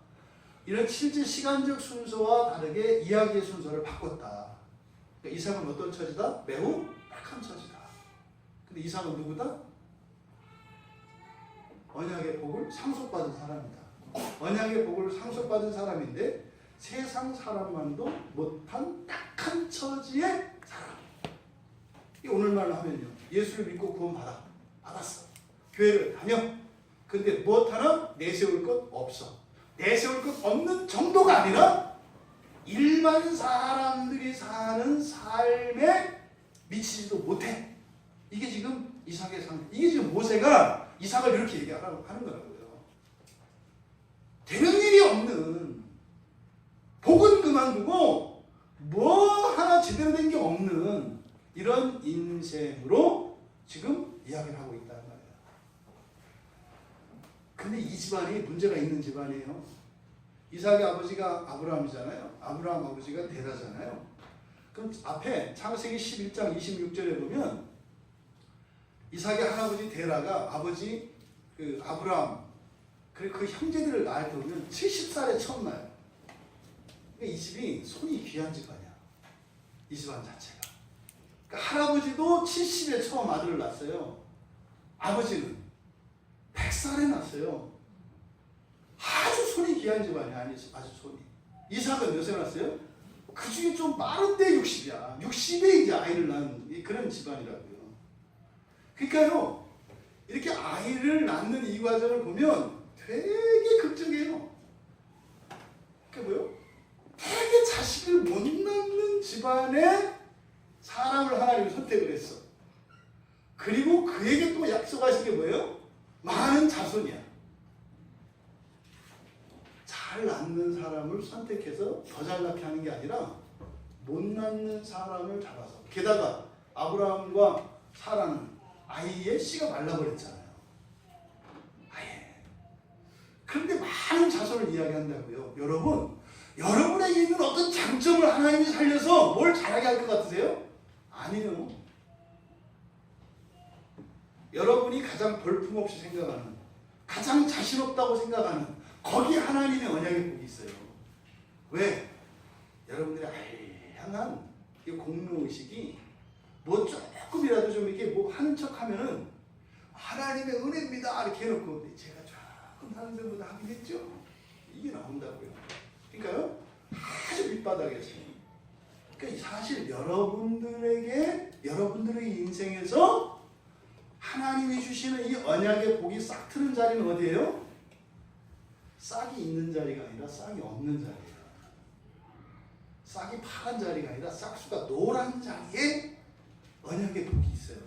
이런 실제 시간적 순서와 다르게 이야기의 순서를 바꿨다. 그러니까 이삭은 어떤 처지다? 매우 딱한 처지다. 근데 이삭은 누구다? 언약의 복을 상속받은 사람이다. 언약의 복을 상속받은 사람인데 세상 사람만도 못한 딱한 처지의 사람. 오늘날로 하면요, 예수를 믿고 구원 받았어. 교회를 다녀. 근데 무엇 하나 내세울 것 없어. 내세울 것 없는 정도가 아니라 일반 사람들이 사는 삶에 미치지도 못해. 이게 지금 이삭의 상태. 이게 지금 모세가 이삭을 이렇게 얘기하는 거라고요. 되는 일이 없는, 복은 그만두고 뭐 하나 제대로 된 게 없는 이런 인생으로 지금 이야기를 하고 있다는 말이에요. 근데 이 집안이 문제가 있는 집안이에요. 이삭의 아버지가 아브라함이잖아요. 아브라함 아버지가 데라잖아요. 그럼 앞에 창세기 11장 26절에 보면 이삭의 할아버지 데라가 아버지 그 아브라함 그리고 그 형제들을 낳을 때 보면 70살에 처음 나요. 이 집이 손이 귀한 집안이야. 이 집안 자체가. 그러니까 할아버지도 70에 처음 아들을 낳았어요. 아버지는 100살에 낳았어요. 아주 손이 귀한 집안이야. 아주 손이. 이삭은 몇 세 낳았어요? 그 중에 좀 빠른데 60이야. 60에 이제 아이를 낳은 그런 집안이라고요. 그러니까요, 이렇게 아이를 낳는 이 과정을 보면 되게 극적이에요. 그게 뭐요? 되게 자식을 못 낳는 집안의 사람을 하나님이 선택을 했어. 그리고 그에게 또 약속하신 게 뭐예요? 많은 자손이야. 잘 낳는 사람을 선택해서 더 잘 낳게 하는 게 아니라 못 낳는 사람을 잡아서. 게다가 아브라함과 사라는 아이의 씨가 말라버렸잖아요. 아예. 그런데 많은 자손을 이야기한다고요. 여러분에게 있는 어떤 장점을 하나님이 살려서 뭘 잘하게 할 것 같으세요? 아니요. 여러분이 가장 볼품없이 생각하는, 가장 자신 없다고 생각하는 거기에 하나님의 언약의 복이 있어요. 왜? 여러분들의 향한 이 공로의식이 뭐 조금이라도 좀 이렇게 뭐 하는 척 하면은 하나님의 은혜입니다 이렇게 해놓고 제가 조금 다른 데보다 하긴 했죠. 이게 나온다고요. 그러니까요, 아주 밑바닥에서. 그러니까 사실 여러분들의 인생에서 하나님이 주시는 이 언약의 복이 싹 트는 자리는 어디예요? 싹이 있는 자리가 아니라 싹이 없는 자리예요. 싹이 파란 자리가 아니라 싹수가 노란 자리에 언약의 복이 있어요.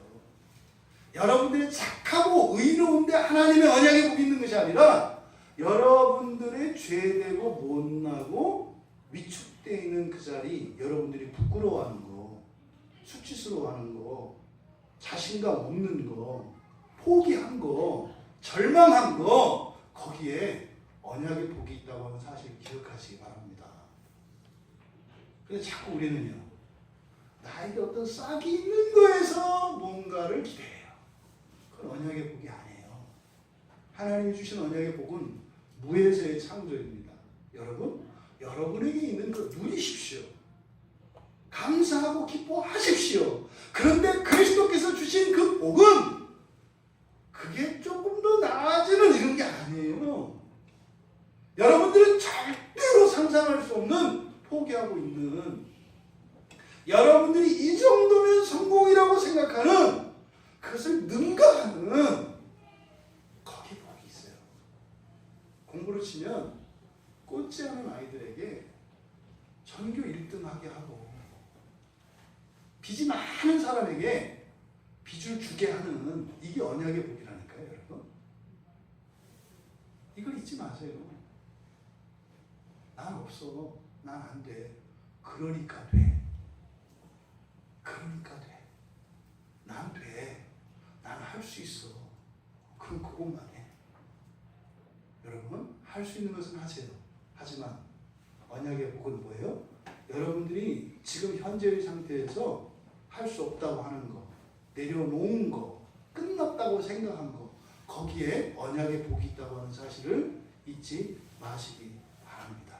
여러분들이 착하고 의로운데 하나님의 언약의 복이 있는 것이 아니라 여러분들의 죄되고 못나고 위축되어 있는 그 자리, 여러분들이 부끄러워하는 거, 수치스러워하는 거, 자신감 없는 거, 포기한 거, 절망한 거, 거기에 언약의 복이 있다고 하는 사실을 기억하시기 바랍니다. 근데 자꾸 우리는요, 나에게 어떤 싹이 있는 거에서 뭔가를 기대해요. 그건 언약의 복이 아니에요. 하나님이 주신 언약의 복은 무에서의 창조입니다. 여러분, 여러분에게 있는 거 누리십시오. 감사하고 기뻐하십시오. 그런데 그리스도께서 주신 그 복은 그게 조금 더 나아지는 이런 게 아니에요. 여러분들은 절대로 상상할 수 없는 포기하고 있는, 여러분들이 이 정도면 성공이라고 생각하는 그것을 능가하는 거기 복이 있어요. 공부를 치면 꽂지 않은 아이들에게 전교 1등하게 하고 빚이 많은 사람에게 빚을 주게 하는, 이게 언약의 복이라니까요, 여러분. 이걸 잊지 마세요. 난 없어. 난 안 돼. 그러니까 돼. 그러니까 돼. 난 돼. 난 할 수 있어. 그럼 그것만 해. 여러분, 할 수 있는 것은 하세요. 하지만 언약의 복은 뭐예요? 여러분들이 지금 현재의 상태에서 할 수 없다고 하는 거, 내려놓은 거, 끝났다고 생각한 거, 거기에 언약의 복이 있다고 하는 사실을 잊지 마시기 바랍니다.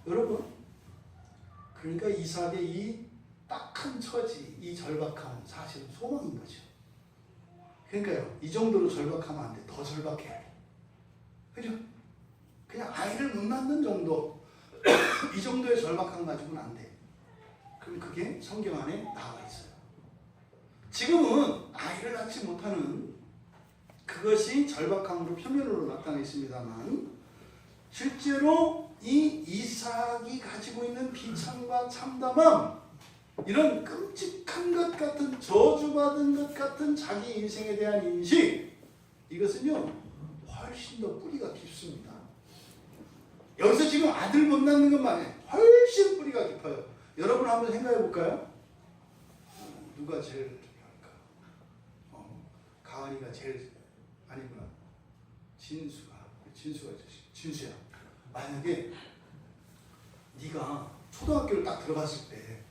여러분, 그러니까 이삭의 이 딱한 처지, 이 절박함은 사실은 소망인 거죠. 그러니까요, 이 정도로 절박하면 안 돼. 더 절박해야 돼. 그죠? 그냥 아이를 못 낳는 정도, 이 정도의 절박함 가지고는 안 돼. 그럼 그게 성경 안에 나와 있어요. 지금은 아이를 낳지 못하는 그것이 절박함으로 표면으로 나타나 있습니다만, 실제로 이 이삭이 가지고 있는 비참과 참담함, 이런 끔찍한 것 같은, 저주받은 것 같은 자기 인생에 대한 인식, 이것은요 훨씬 더 뿌리가 깊습니다. 여기서 지금 아들 못 낳는 것만 해 훨씬 뿌리가 깊어요. 여러분 한번 생각해 볼까요? 누가 제일 할까? 가은이가 제일, 아니구나, 진수야. 만약에 네가 초등학교를 딱 들어갔을 때,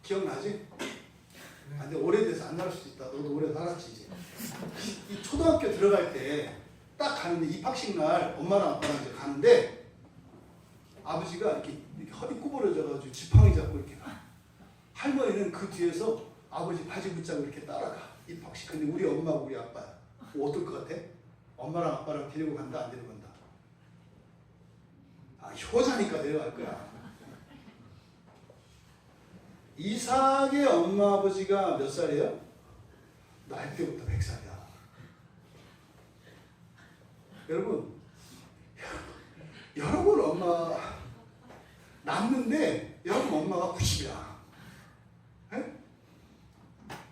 기억나지? 근데 오래돼서 안 나올 수도 있다. 너도 오래 살았지 이제. 이 초등학교 들어갈 때 딱 가는데, 입학식 날 엄마랑 아빠랑 이제 가는데, 아버지가 이렇게 허리 구부러져가지고 지팡이 잡고 이렇게 가. 할머니는 그 뒤에서 아버지 바지 붙잡고 이렇게 따라가. 입학식. 근데 우리 엄마하고 우리 아빠야. 어떨 것 같아? 엄마랑 아빠랑 데리고 간다, 안 데리고 간다? 아, 효자니까 데려갈 거야. 이삭의 엄마 아버지가 몇 살이에요? 날 때부터 100살이야. 여러분 엄마 낳는데 여러분 엄마가 90이야.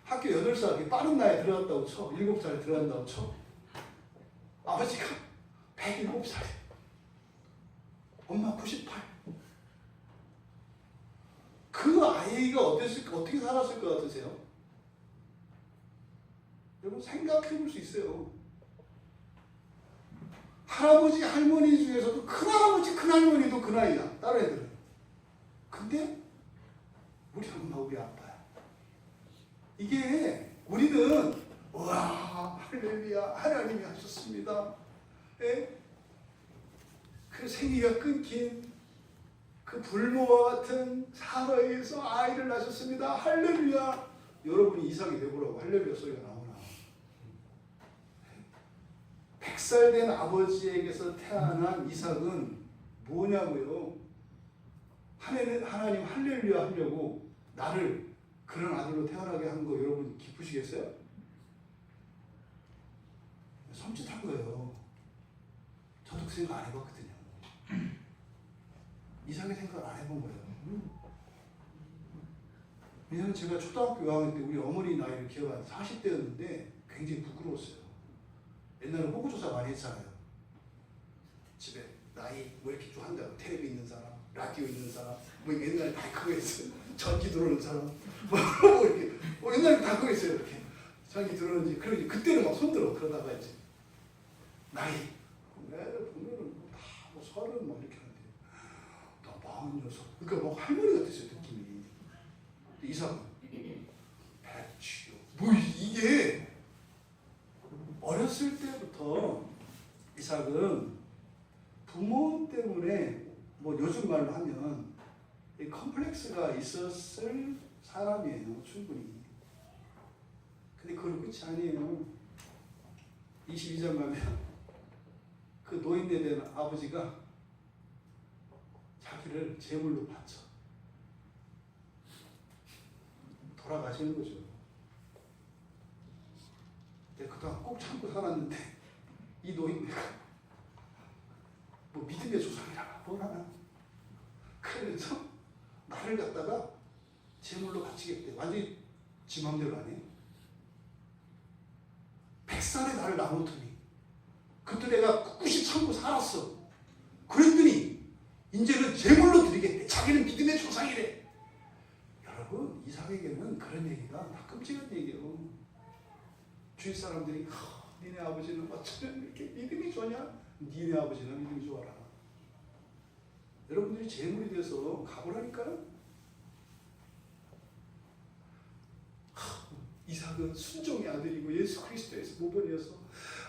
학교 8살, 빠른 나이에 들어갔다고 쳐. 7살에 들어간다고 쳐. 아버지가 107살이야. 엄마 98. 그 아이가 어떻게 살았을 것 같으세요? 여러분 생각해 볼 수 있어요. 할아버지, 할머니 중에서도 큰할아버지, 큰할머니도 그 나이야. 다른 애들은. 근데 우리 엄마, 우리 아빠야. 이게 우리는 와, 할렐루야, 하나님이 하셨습니다. 예? 그 생기가 끊긴 그 불모와 같은 사라에서 아이를 낳으셨습니다. 할렐루야. 여러분이 이삭이 되보라고 할렐루야 소리가 나오나? 100살 된 아버지에게서 태어난 이삭은 뭐냐고요? 하나님 할렐루야 하려고 나를 그런 아들로 태어나게 한 거 여러분 기쁘시겠어요? 섬찟한 거예요. 저도 그 생각 안 해봤거든요. 이삭의 생각을 안 해본 거예요. 왜냐하면 제가 초등학교 5학년 때 우리 어머니 나이를 기억하는 40대였는데 굉장히 부끄러웠어요. 옛날에 호구조사 많이 했잖아요. 집에 나이 뭐 이렇게 좀 한다고. 텔레비 있는 사람, 라디오 있는 사람, 뭐 옛날에 다 그거 했어요. 전기 들어오는 사람, 뭐 이렇게. 옛날에 다 그거 했어요. 이렇게. 전기 들어오는지. 그러지. 그때는 막 손들어. 그러다가 이제 나이. 애들 보면은 뭐 30 막 이렇게 하는데. 나 46. 그러니까 막 할머니 같았어요, 느낌이. 이삭은 배추. 뭐 이게 어렸을 때부터 이삭은 부모 때문에 뭐 요즘 말로 하면 이 컴플렉스가 있었을 사람이에요, 충분히. 근데 그건 끝이 아니에요. 22장 가면 그 노인네 된 아버지가 자기를 제물로 바쳐 돌아가시는 거죠. 내가 그동안 꼭 참고 살았는데 이 노인네가 뭐 믿음의 조상이라 뭐라나 그래서 나를 갖다가 제물로 바치겠대. 완전히 지 맘대로 하네. 100살에 나를 나누더니 그때 내가 꿋꿋이 참고 살았어. 그랬더니 이제는 제물로 드리겠대. 자기는 믿음의 조상이래. 여러분, 이삭에게는 그런 얘기가 다 끔찍한 얘기예요. 주위 사람들이 니네 아버지는 어쩌면 이렇게 믿음이 좋냐? 니네 아버지는 믿음이 좋아라. 여러분들이 제물이 돼서 가보라니까요. 이삭은 순종의 아들이고 예수 그리스도에서 모범이어서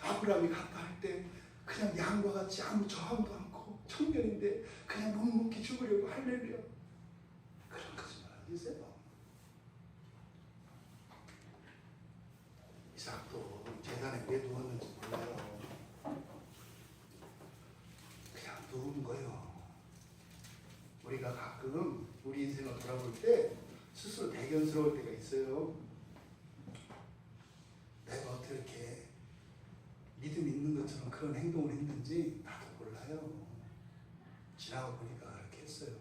아브라함이 갔다 할 때 그냥 양과 같이 아무 저항도 않고 청년인데 그냥 묵묵히 죽으려고 할렐루야. 그런 거짓말 아니세요? 이삭도 재단에 왜 누웠는지 몰라요. 그냥 누운 거예요. 우리가 가끔 우리 인생을 돌아볼 때 스스로 대견스러울 때가 있어요. 내가 어떻게 이렇게 믿음 있는 것처럼 그런 행동을 했는지 나도 몰라요. 지나고 보니까 그렇게 했어요.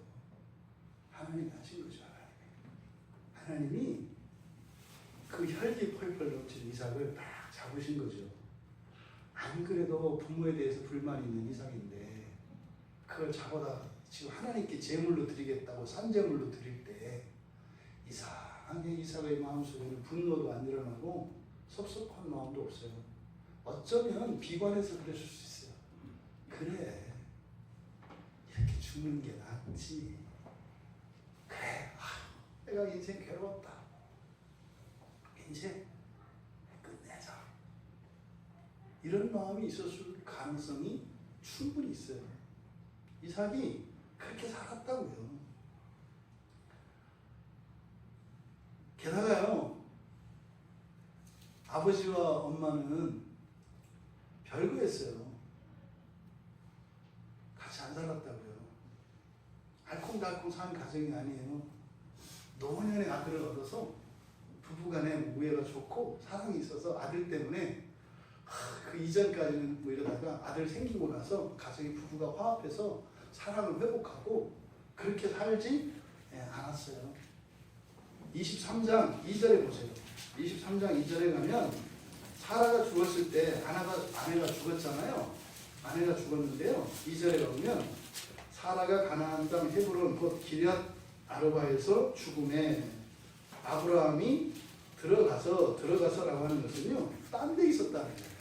하나님이 하신 거죠. 하나님이 그 혈기 펄펄 넘치는 이삭을 딱 잡으신 거죠. 안 그래도 부모에 대해서 불만이 있는 이삭인데 그걸 잡아다 지금 하나님께 제물로 드리겠다고 산제물로 드릴 때 이상하게 이삭의 마음속에는 분노도 안 일어나고 섭섭한 마음도 없어요. 어쩌면 비관해서 그랬을 수 있어요. 그래, 이렇게 죽는 게 낫지. 그래, 내가 인생 괴로웠다. 이제 끝내자. 이런 마음이 있었을 가능성이 충분히 있어요. 이삭이 그렇게 살았다고요. 게다가요, 아버지와 엄마는 별거였어요. 같이 안 살았다고요. 알콩달콩 산 가정이 아니에요. 노년의 아들을 얻어서 부부간에 우애가 좋고 사랑이 있어서 아들 때문에 그 이전까지는 뭐 이러다가 아들 생기고 나서 가정이 부부가 화합해서 사랑을 회복하고 그렇게 살지 않았어요. 23장 2절에 보세요. 23장 2절에 가면 사라가 죽었을 때 아내가 죽었잖아요. 아내가 죽었는데요. 2절에 가보면 사라가 가나안 땅 헤브론 곧 기럇 아르바에서 죽음에 아브라함이 들어가서라고 하는 것은요, 딴 데 있었다는 거예요.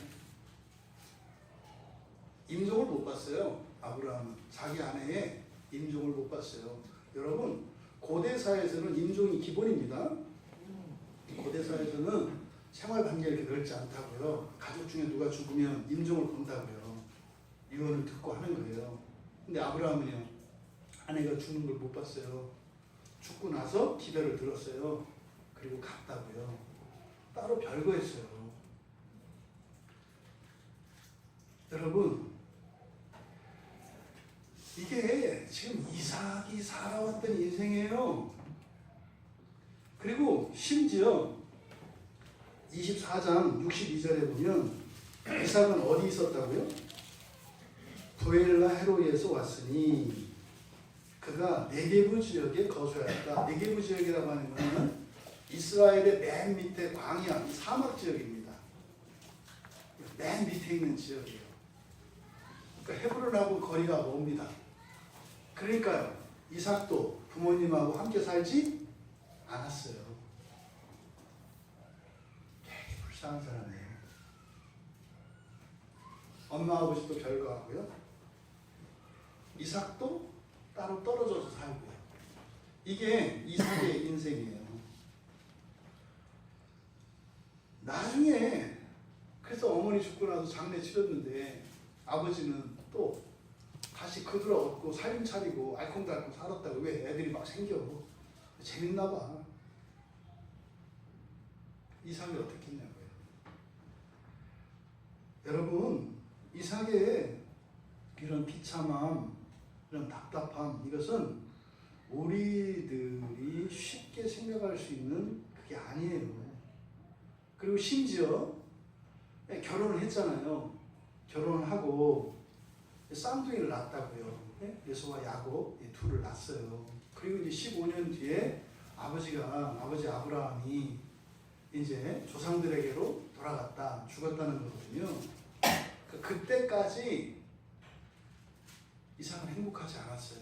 임종을 못 봤어요. 아브라함은 자기 아내의 임종을 못 봤어요. 여러분, 고대 사회에서는 임종이 기본입니다. 고대 사회에서는 생활 관계가 이렇게 넓지 않다고요. 가족 중에 누가 죽으면 임종을 본다고요. 유언을 듣고 하는 거예요. 근데 아브라함은요, 아내가 죽는 걸 못 봤어요. 죽고 나서 기별을 들었어요. 그리고 갔다고요. 따로 별거했어요. 여러분, 이게 지금 이삭이 살아왔던 인생이에요. 그리고 심지어 24장 62절에 보면 이삭은 어디 있었다고요? 부엘라 헤로이에서 왔으니 그가 네게부 지역에 거주하였다. 네게부 지역이라고 하는 것은 이스라엘의 맨 밑에 광야, 이 사막 지역입니다. 맨 밑에 있는 지역이에요. 그러니까 헤브론하고 거리가 멉니다. 그러니까요, 이삭도 부모님하고 함께 살지 않았어요. 되게 불쌍한 사람이에요. 엄마 아버지도 별거하고요. 이삭도 따로 떨어져서 살고요. 이게 이삭의 인생이에요. 나중에 그래서 어머니 죽고 나서 장례 치렀는데 아버지는 또 다시 그들 얻고 살림 차리고 알콩달콩 살았다고. 왜? 애들이 막 생겨. 재밌나 봐. 이삭이 어떻게 했냐고요. 여러분, 이삭의 이런 비참함, 이런 답답함, 이것은 우리들이 쉽게 생각할 수 있는 그게 아니에요. 그리고 심지어 결혼을 했잖아요. 결혼을 하고 쌍둥이를 낳았다고요. 에서와 야곱 둘을 낳았어요. 그리고 이제 15년 뒤에 아버지 아브라함이 이제 조상들에게로 돌아갔다, 죽었다는 거거든요. 그때까지 이삭은 행복하지 않았어요.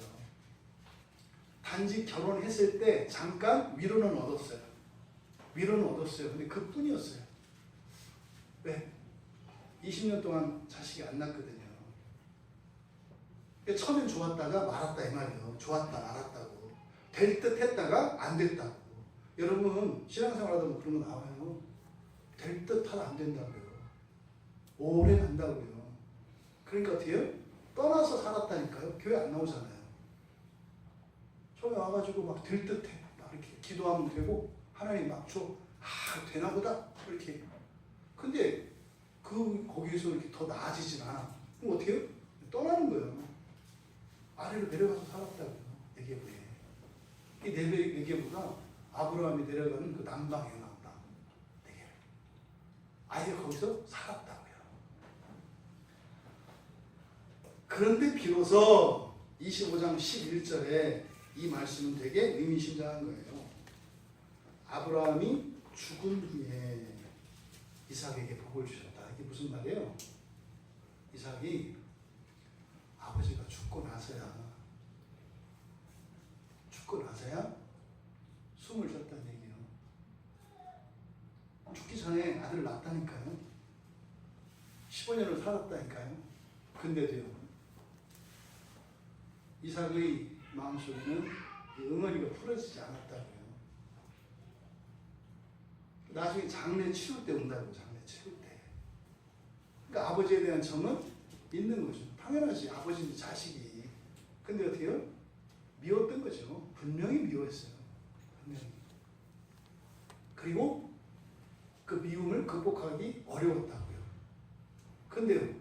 단지 결혼했을 때 잠깐 위로는 얻었어요. 근데 그뿐이었어요. 왜? 20년 동안 자식이 안 낳거든요. 처음엔 좋았다가 말았다 이 말이에요. 좋았다 말았다고. 될 듯 했다가 안 됐다고. 여러분 신앙생활 하다 보면 그런 거 나와요. 될 듯 하다 안 된다고요. 오래 간다고요. 그러니까 어떻게 해요? 떠나서 살았다니까요. 교회 안 나오잖아요. 처음에 와가지고 막 될 듯해. 막 이렇게 기도하면 되고 하나님 막 줘. 되나 보다. 이렇게. 근데 거기에서 이렇게 더 나아지진 않아. 그럼 어떻게 해요? 떠나는 거예요. 아래로 내려가서 살았다고요. 네게부에. 이 네게부가 아브라함이 내려가는 그 남방이에요. 남방. 네게부. 아예 거기서 살았다고요. 그런데 비로소 25장 11절에 이 말씀은 되게 의미심장한 거예요. 아브라함이 죽은 후에 이삭에게 복을 주셨다. 이게 무슨 말이에요? 이삭이 아버지가 죽고 나서야 숨을 쉬었다는 얘기예요. 죽기 전에 아들을 낳았다니까요. 15년을 살았다니까요. 근데도요, 이삭의 마음속에는 응어리가 풀어지지 않았다고요. 나중에 장례 치를 때 온다고. 장례 치를 때. 그러니까 아버지에 대한 정은 있는 거죠. 당연하지. 아버지인데 자식이. 근데 어떻게 해요? 미웠던 거죠. 분명히 미워했어요. 분명히. 그리고 그 미움을 극복하기 어려웠다고요. 근데요,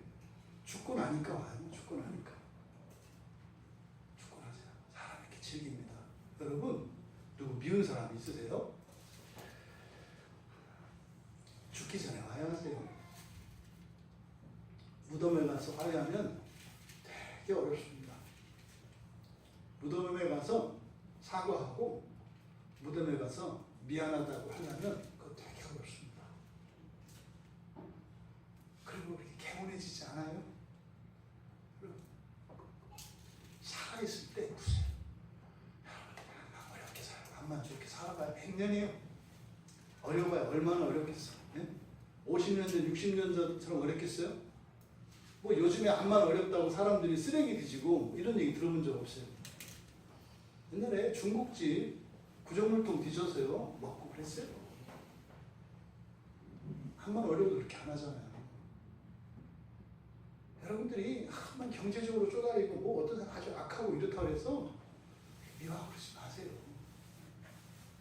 죽고 나니까 와요. 죽고 나니까. 죽고 나서 사람 이렇게 즐깁니다. 여러분, 누구 미운 사람 있으세요? 죽기 전에 화해하세요. 무덤에 가서 화해하면 되게 어렵습니다. 무덤에 가서 사과하고 무덤에 가서 미안하다고 하려면 그거 되게 어렵습니다. 그리고 그렇게 개운해지지 않아요? 살아있을 때 보세요. 어렵게 살고 암만 좋게 살아봐야 100년이에요. 어려워야 얼마나 어렵겠어. 50년 전, 60년 전처럼 어렵겠어요? 뭐 요즘에 암만 어렵다고 사람들이 쓰레기 뒤지고 이런 얘기 들어본 적 없어요. 옛날에 중국집 구정물통 뒤져서요 먹고 그랬어요. 암만 어려워도 그렇게 안 하잖아요. 여러분들이 암만 경제적으로 쪼달리고 뭐 어떤 사람 아주 악하고 이렇다고 해서 미워하고 그러지 마세요.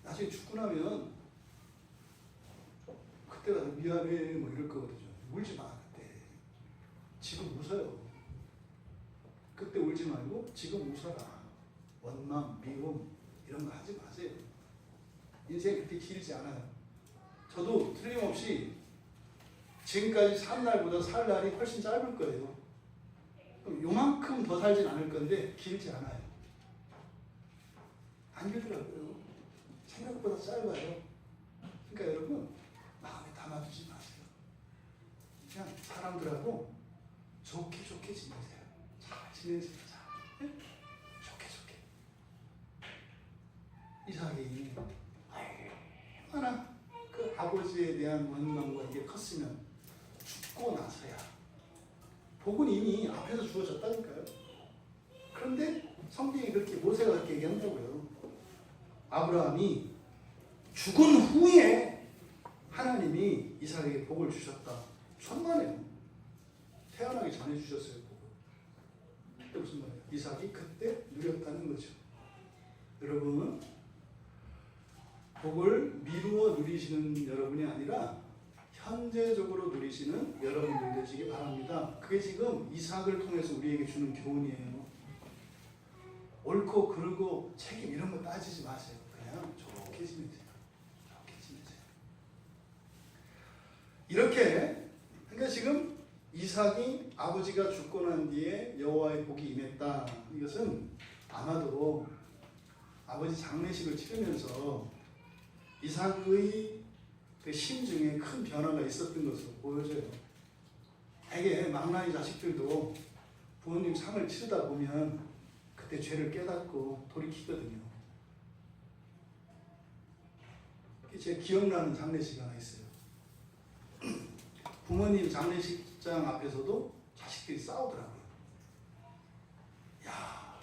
나중에 죽고 나면 그때가 미안해 뭐 이럴 거거든요. 울지 마. 그때 지금 웃어요. 그때 울지 말고 지금 웃어라. 원망, 미움 이런 거 하지 마세요. 인생 그렇게 길지 않아요. 저도 틀림없이 지금까지 산 날보다 살 날이 훨씬 짧을 거예요. 그럼 요만큼 더 살진 않을 건데 길지 않아요. 안 길더라고요. 생각보다 짧아요. 그러니까 여러분 마음에 담아두지 마세요. 그냥 사람들하고 좋게 지내세요. 잘 지내세요. 잘. 네? 좋게. 이삭이 얼마나 그 아버지에 대한 원망과 이게 컸으면 죽고 나서야 복은 이미 앞에서 주어졌다니까요. 그런데 성경이 그렇게 모세가 그렇게 얘기한다고요. 아브라함이 죽은 후에 하나님이 이삭에게 복을 주셨다. 천만에요. 태어나기 전에 주셨어요. 복을. 그때 무슨 말이에요? 이삭이 그때 누렸다는 거죠. 여러분 복을 미루어 누리시는 여러분이 아니라 현재적으로 누리시는 여러분들 되시기 바랍니다. 그게 지금 이삭을 통해서 우리에게 주는 교훈이에요. 옳고 그르고 책임 이런 거 따지지 마세요. 그냥 좋게 지내세요. 이렇게 그러니까 지금 이삭이 아버지가 죽고 난 뒤에 여호와의 복이 임했다. 이것은 아마도 아버지 장례식을 치르면서 이삭의 그 심중에 큰 변화가 있었던 것으로 보여져요. 되게 막나니 자식들도 부모님 상을 치르다 보면 그때 죄를 깨닫고 돌이키거든요. 제 기억나는 장례식이 하나 있어요. 부모님 장례식장 앞에서도 자식들이 싸우더라고요. 야,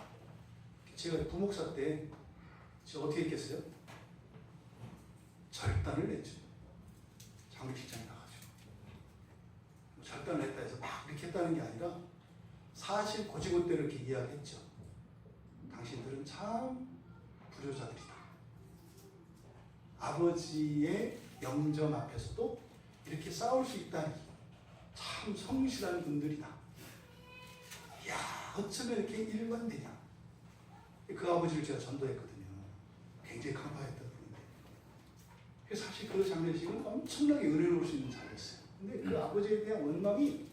제가 부목사 때 제가 어떻게 했겠어요? 절단을 냈죠. 장례식장에 나가지고. 절단을 했다 해서 막 이렇게 했다는 게 아니라 사실 고지고대로 이렇게 이야기했죠. 당신들은 참 불효자들이다. 아버지의 영정 앞에서도 이렇게 싸울 수 있다니 참 성실한 분들이다. 이야, 어쩌면 이렇게 일관되냐. 그 아버지를 제가 전도했거든요. 굉장히 간파했던 분인데. 사실 그 장례식은 엄청나게 은혜로울 수 있는 자리였어요. 근데 그 아버지에 대한 원망이,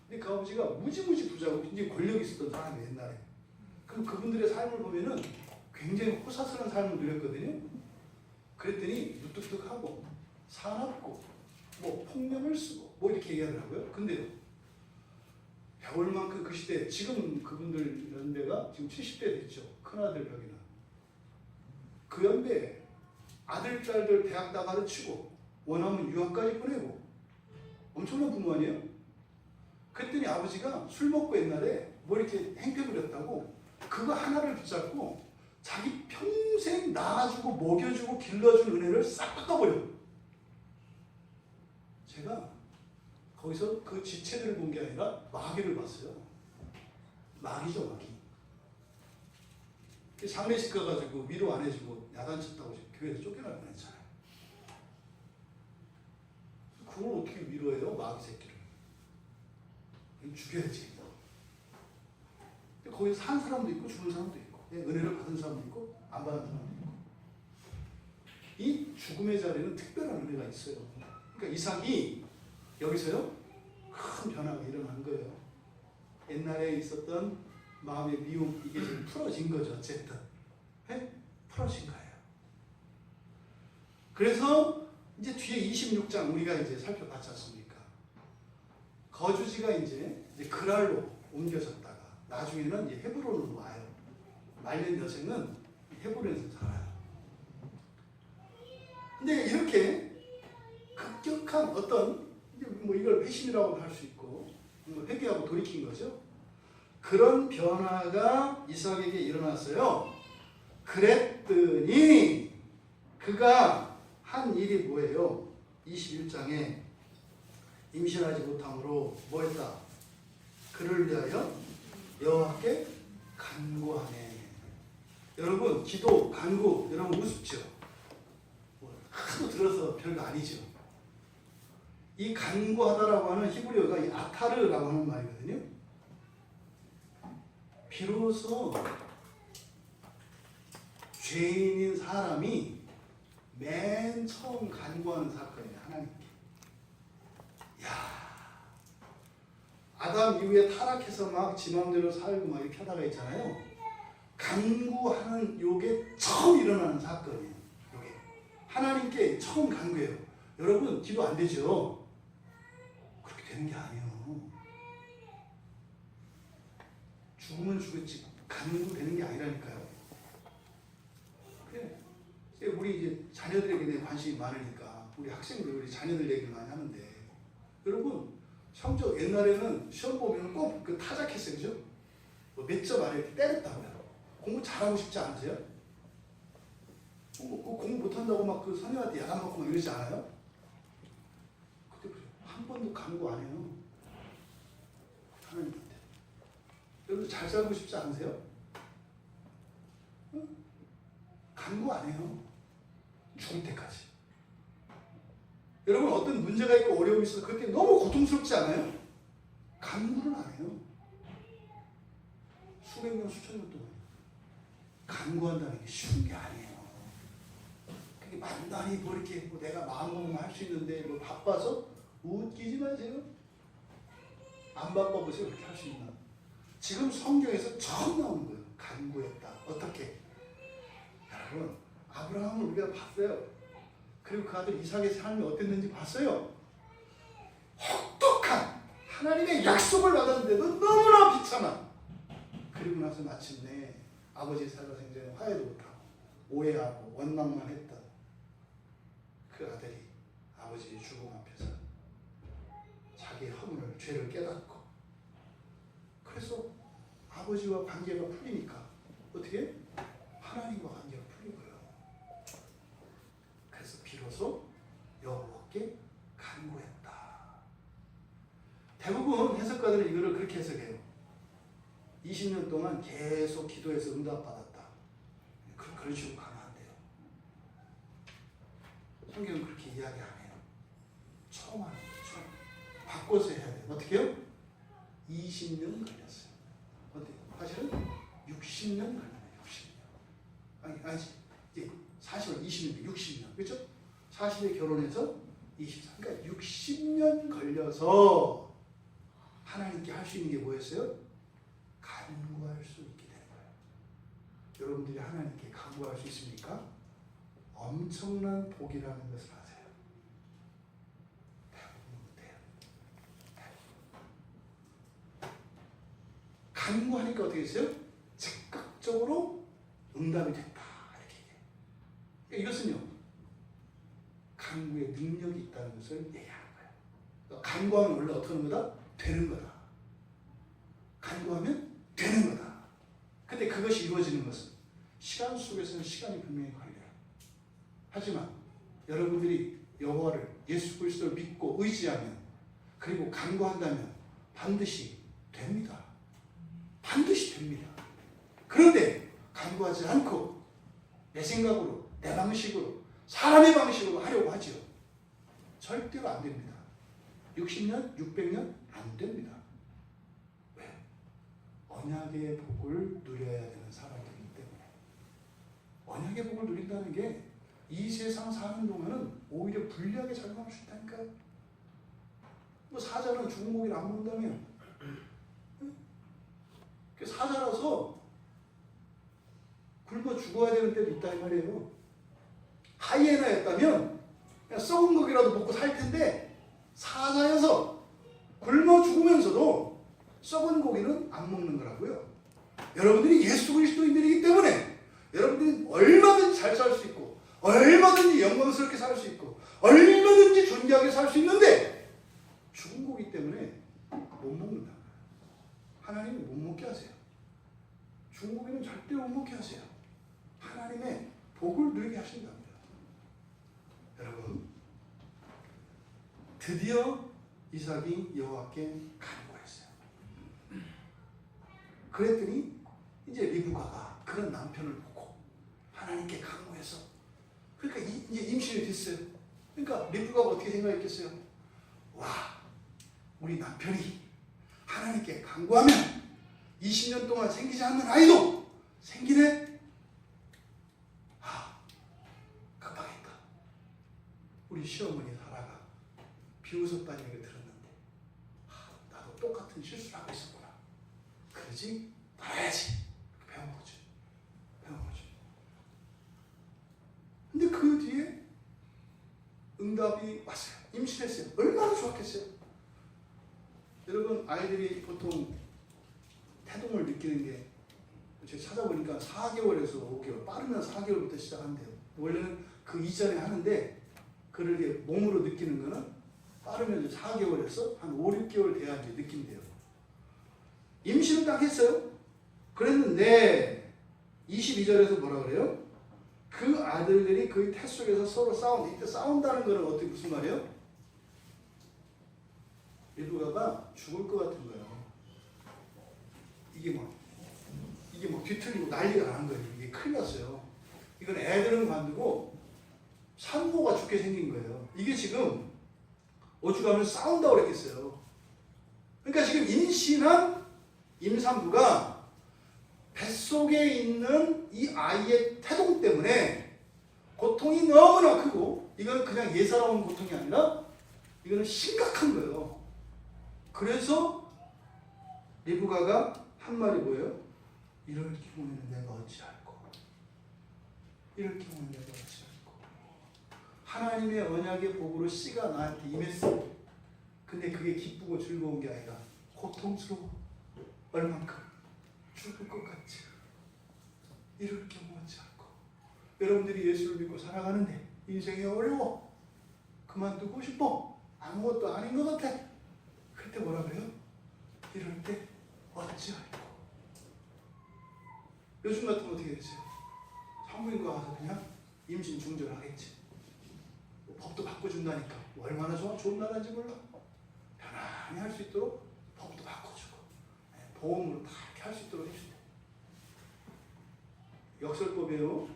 근데 그 아버지가 무지무지 부자고 굉장히 권력이 있었던 사람이 옛날에. 그럼 그분들의 삶을 보면은 굉장히 호사스러운 삶을 누렸거든요. 그랬더니 무뚝뚝하고 사납고 뭐 폭력을 쓰고 뭐 이렇게 얘기하더라고요. 근데요, 배울 만큼 그 시대, 지금 그분들 연배가 지금 70대 됐죠. 큰아들 벽이나. 그 연배에 아들, 딸들 대학 다 가르치고 원하면 유학까지 보내고 엄청난 부모 아니에요? 그랬더니 아버지가 술 먹고 옛날에 뭐 이렇게 행패 부렸다고 그거 하나를 붙잡고 자기 평생 낳아주고 먹여주고 길러준 은혜를 싹 깎아버려. 제가 거기서 그 지체들을 본 게 아니라 마귀를 봤어요. 마귀죠, 마귀. 장례식 가가지고 위로 안 해주고 야단쳤다고 교회에서 쫓겨날 뻔했잖아요. 그걸 어떻게 위로해요, 마귀 새끼를? 죽여야지. 거기서 산 사람도 있고 죽은 사람도 있고, 은혜를 받은 사람도 있고 안 받은 사람도 있고. 이 죽음의 자리는 특별한 은혜가 있어요. 그러니까 이삭이 여기서요 큰 변화가 일어난 거예요. 옛날에 있었던 마음의 미움, 이게 지금 풀어진 거죠. 어쨌든 풀어진 거예요. 그래서 이제 뒤에 26장 우리가 이제 살펴봤지 않습니까? 거주지가 이제 그랄로 옮겨졌다가 나중에는 이제 헤브론으로 와요. 말년 여생은 헤브론에서 살아요. 근데 이렇게 급격한 어떤 뭐 이걸 회심이라고도 할 수 있고 뭐 회개하고 돌이킨 거죠. 그런 변화가 이삭에게 일어났어요. 그랬더니 그가 한 일이 뭐예요? 21장에 임신하지 못함으로 뭐 했다? 그를 위하여 여호와께 간구하네. 여러분, 기도, 간구, 여러분 우습죠? 하도 들어서 별거 아니죠. 이 간구하다라고 하는 히브리어가 이 아타르라고 하는 말이거든요. 비로소 죄인인 사람이 맨 처음 간구하는 사건이에요, 하나님께. 야, 아담 이후에 타락해서 막 지 맘대로 살고 막 이렇게 하다가 있잖아요. 간구하는 요게 처음 일어나는 사건이에요. 요게 하나님께 처음 간구해요. 여러분 기도 안 되죠? 그렇게 되는 게 아니에요. 죽으면 죽었지 간도 되는 게 아니라니까요. 그래. 우리 이제 자녀들에게 대해 관심이 많으니까 우리 학생들 우리 자녀들 얘기를 많이 하는데 여러분 성적 옛날에는 시험 보면 꼭 그 타작했어요, 그죠? 뭐 몇 점 안에 이렇게 때렸다고요. 공부 잘하고 싶지 않으세요? 공부 못한다고 막 그 선생님한테 야단 맞고 막 이러지 않아요? 근데 한 번도 간구 안 해요. 하나님한테. 여러분 잘 살고 싶지 않으세요? 응? 간구 안 해요. 죽을 때까지. 여러분 어떤 문제가 있고 어려움이 있어서 그때 너무 고통스럽지 않아요? 간구를 안 해요. 수백 년 수천 년 동안 간구한다는 게 쉬운 게 아니에요. 그게 만단히 뭐 이렇게 뭐 내가 마음먹으면 할 수 있는데 뭐 바빠서 웃기지 마세요. 안 바빠보세요. 그렇게 할 수 있나? 지금 성경에서 처음 나오는 거예요. 간구했다. 어떻게? 여러분 아브라함을 우리가 봤어요. 그리고 그 아들 이삭의 삶이 어땠는지 봤어요. 혹독한 하나님의 약속을 받았는데도 너무나 비참한. 그리고 나서 마침내 아버지의 살가생전에 화해도 못하고 오해하고 원망만 했던 그 아들이 아버지의 죽음 앞에서 자기의 허물을 죄를 깨닫고 그래서 아버지와 관계가 풀리니까 어떻게? 하나님과 관계가 풀린 거예요. 그래서 비로소 여호와께 간구했다. 대부분 해석가들은 이거를 그렇게 해석해요. 20년 동안 계속 기도해서 응답받았다. 그런 식으로 가면 안 돼요. 성경은 그렇게 이야기 안 해요. 처음 하는 거예요. 처음. 바꿔서 해야 돼요. 어떻게 해요? 20년 걸렸어요. 어때요? 사실은 60년 걸렸네요. 60년. 아니지. 이제 40년, 20년, 60년. 그렇죠? 40에 결혼해서 24. 그러니까 60년 걸려서 하나님께 할 수 있는 게 뭐였어요? 간구할 수 있게 되는 거예요. 여러분들이 하나님께 간구할 수 있습니까? 엄청난 복이라는 것을 아세요? 대부분 못해요. 간구하니까 어떻게 했어요? 즉각적으로 응답이 됐다. 이렇게 얘기해요. 이것은요, 간구의 능력이 있다는 것을 얘기하는 거예요. 간구하면 원래 어떻게 하는 거다? 되는 거다. 간구하면 되는 거다. 근데 그것이 이루어지는 것은 시간 속에서는 시간이 분명히 걸려요. 하지만 여러분들이 여호와를 예수 그리스도를 믿고 의지하면 그리고 간구한다면 반드시 됩니다. 반드시 됩니다. 그런데 간구하지 않고 내 생각으로 내 방식으로 사람의 방식으로 하려고 하죠. 절대로 안 됩니다. 60년, 600년 안 됩니다. 왜? 언약의 복을 누려야 되는 사람이기 때문에. 언약의 복을 누린다는 게 이 세상 사는 동안은 오히려 불리하게 작용할 수 있다니까요. 뭐 사자는 죽은 고기를 안 먹는다며. 사자라서 굶어 죽어야 되는 때도 있다 이 말이에요. 하이에나였다면 그냥 썩은 고기라도 먹고 살 텐데 사자여서 굶어 죽으면서도 썩은 고기는 안 먹는 거라고요. 여러분들이 예수 그리스도인들이기 때문에 여러분들이 얼마든지 잘 살 수 있고 얼마든지 영광스럽게 살 수 있고 얼마든지 존귀하게 살 수 있는데 죽은 고기 때문에 못 먹는다. 하나님은 못 먹게 하세요. 죽은 고기는 절대 못 먹게 하세요. 하나님의 복을 누리게 하신답니다. 여러분, 드디어 이삭이 여호와께 간구했어요. 그랬더니 이제 리브가가 그런 남편을 보고 하나님께 간구해서 그러니까 이제 임신이 됐어요. 그러니까 리브가가 어떻게 생각했겠어요? 와, 우리 남편이 하나님께 간구하면 20년 동안 생기지 않는 아이도 생기네? 아, 깜빡했다. 우리 시어머니 사라가 비웃었다는 얘기를 들었는데 나도 똑같은 실수를 하고 있었구나. 그러지 말아야지. 배운 거죠. 배운 거죠. 근데 그 뒤에 응답이 왔어요. 임신했어요. 얼마나 좋았겠어요. 여러분 아이들이 보통 태동을 느끼는 게 제가 찾아보니까 4개월에서 5개월, 빠르면 4개월부터 시작한대요. 원래는 그 이전에 하는데 그를 이렇게 몸으로 느끼는 거는 빠르면 4개월에서 한 5, 6개월 돼야 이제 느낀대요. 임신을 딱 했어요. 그랬는데 22절에서 뭐라 그래요? 그 아들들이 그 태 속에서 서로 싸운다. 이때 싸운다는 거는 어떻게 무슨 말이에요? 리브가가 죽을 것 같은 거예요. 이게 막 뒤틀리고 난리가 난 거예요. 이게 큰일 났어요. 이건 애들은 관두고 산모가 죽게 생긴 거예요. 이게 지금 오죽하면 싸운다고 그랬겠어요. 그러니까 지금 임신한 임산부가 뱃속에 있는 이 아이의 태동 때문에 고통이 너무나 크고, 이건 그냥 예사로운 고통이 아니라 이거는 심각한 거예요. 그래서 리브가가 한 말이 뭐예요? 이럴 경우에는 내가 어찌할꼬? 이럴 경우에는 내가 어찌할꼬? 하나님의 언약의 복으로 씨가 나한테 임했어. 근데 그게 기쁘고 즐거운 게 아니라 고통스러워. 얼만큼? 죽을 것 같지. 이럴 경우 어찌할꼬? 여러분들이 예수를 믿고 살아가는데 인생이 어려워. 그만두고 싶어. 아무것도 아닌 것 같아. 그때 뭐라 그래요? 이럴 때 어찌할꼬? 요즘 같으면 어떻게 되세요? 산부인과 가서 그냥 임신 중절하겠지. 법도 바꿔준다니까. 얼마나 좋은 나라인지 몰라. 편안히 할 수 있도록 법도 바꿔주고 보험으로 다 이렇게 할 수 있도록 해준대. 역설법이에요.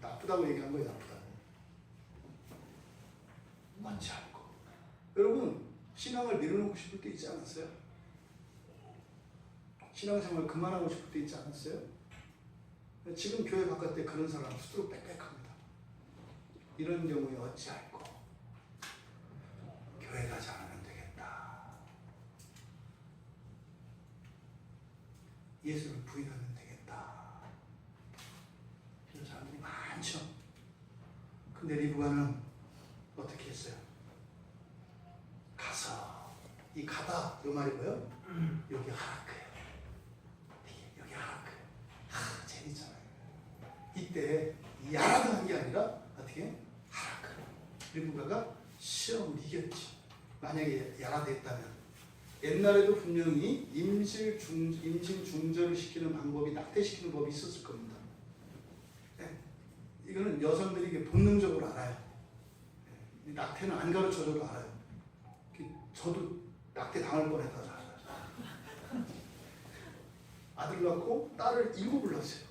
나쁘다고 얘기한 거예요. 나쁘다고. 어찌할꼬? 여러분 신앙을 내려놓고 싶을 때 있지 않았어요? 신앙생활 그만하고 싶을 때 있지 않았어요? 지금 교회 바깥에 그런 사람 수두룩 빽빽합니다. 이런 경우에 어찌할꼬? 교회 가지 않으면 되겠다. 예수를 부인하면 되겠다. 이런 사람들이 많죠. 근데 리브가는 어떻게 했어요? 가서, 이 가다 이 말이 뭐예요? 여기 하라크예요. 여기 하라크. 재밌잖아요. 이때 야라드 한 게 아니라 어떻게? 하라크. 리브가가 시험을 이겼지. 만약에 야라드 했다면 옛날에도 분명히 임신 중절을 시키는 방법이, 낙태시키는 법이 있었을 겁니다. 네. 이거는 여성들이 이게 본능적으로 알아요. 네. 낙태는 안 가르쳐줘도 알아요. 저도 낙태 당할 뻔했다. 아들 낳고 딸을 7을 낳았어요.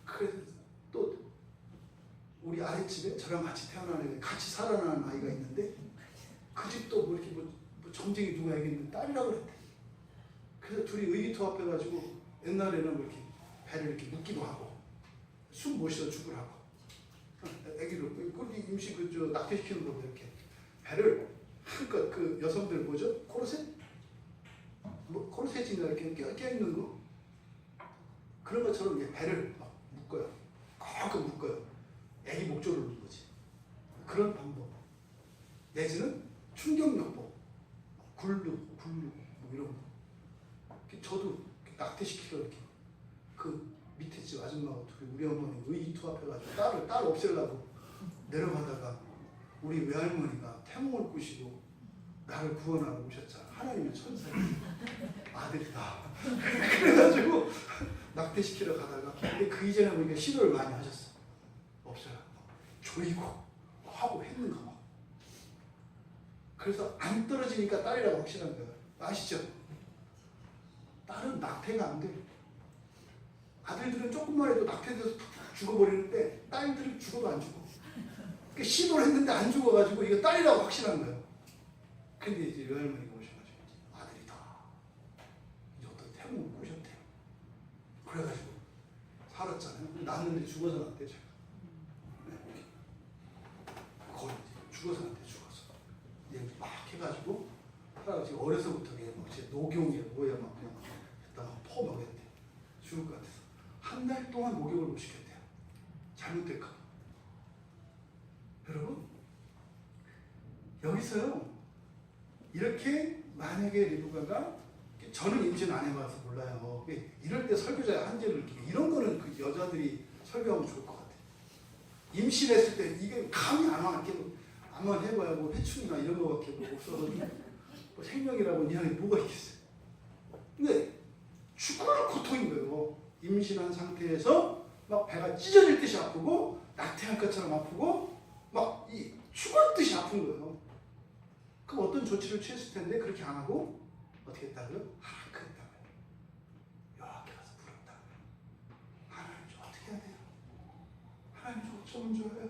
그래서 또 우리 아랫집에 저랑 같이 태어난 애, 같이 살아나는 아이가 있는데 그 집도 뭐 이렇게 뭐 점쟁이 누가 얘기했는데 딸이라고 그랬대. 그래서 둘이 의기투합해가지고 옛날에는 뭐 이렇게 배를 이렇게 묶기도 하고 숨 못 쉬어 죽으라고 애기를 그렇게 임신 낙태시키는 거고 이렇게 배를 한껏 그 여성들 뭐죠? 코르셋? 뭐 코르셋인가 이렇게 껴있는 거 그런 것처럼 배를 막 묶어요. 꽉 묶어요. 애기 목줄을 묶는 거지. 그런 방법. 내지는 충격요법, 굴르 뭐 이런 거. 저도 낙태시키려 이렇게 그 밑에 집 아줌마가 둘이 우리 어머니 의기투합해가지고 딸 없애려고 내려가다가 우리 외할머니가 태몽을 꾸시고 나를 구원하러 오셨잖아. 하나님의 천사야. 아들이다. 그래가지고 낙태시키러 가다가 근데 그 이전에 보니까 시도를 많이 하셨어. 없어요. 조이고 하고 했는가 봐. 그래서 안 떨어지니까 딸이라고 확신한 거예요. 아시죠? 딸은 낙태가 안 돼. 아들들은 조금만 해도 낙태돼서 죽어버리는데 딸들은 죽어도 안 죽어. 그러니까 시도를 했는데 안 죽어가지고 이거 딸이라고 확신한 거예요. 근데 이제 외할머니가 오셔가지고 아들이다. 이제 어떤 태몽을 꾸셨대요. 그래가지고 살았잖아요. 낳았는데 죽어서 낳대 제가. 네. 거의 죽어서 낳대 죽어서. 이제 막 해가지고 할아버지 어려서부터 그냥 막 녹용이야 뭐야 막 그냥 했다 막 퍼먹였대. 죽을 것 같아서 한 달 동안 목욕을 못 시켰대요. 잘못될까 봐. 여러분 여기서요. 이렇게 만약에 리브가가 저는 임신 안 해봐서 몰라요. 이럴 때 설교자의 한계를 느끼고 이런 거는 그 여자들이 설교하면 좋을 것 같아요. 임신했을 때 이게 감이 안 와. 한번 해봐야 뭐 회충이나 이런 거밖에 없어서 뭐 생명이라고 이 안에 뭐가 있겠어요. 근데 죽을 고통인 거예요. 임신한 상태에서 막 배가 찢어질 듯이 아프고 낙태한 것처럼 아프고 막 이 죽을 듯이 아픈 거예요. 그럼 어떤 조치를 취했을 텐데 그렇게 안 하고 어떻게 했다고요? 하나님 그랬다고요. 여호와께 가서 물었다고요. 하나님 저 어떻게 해야 돼요? 하나님 저 어쩌면 좋아요?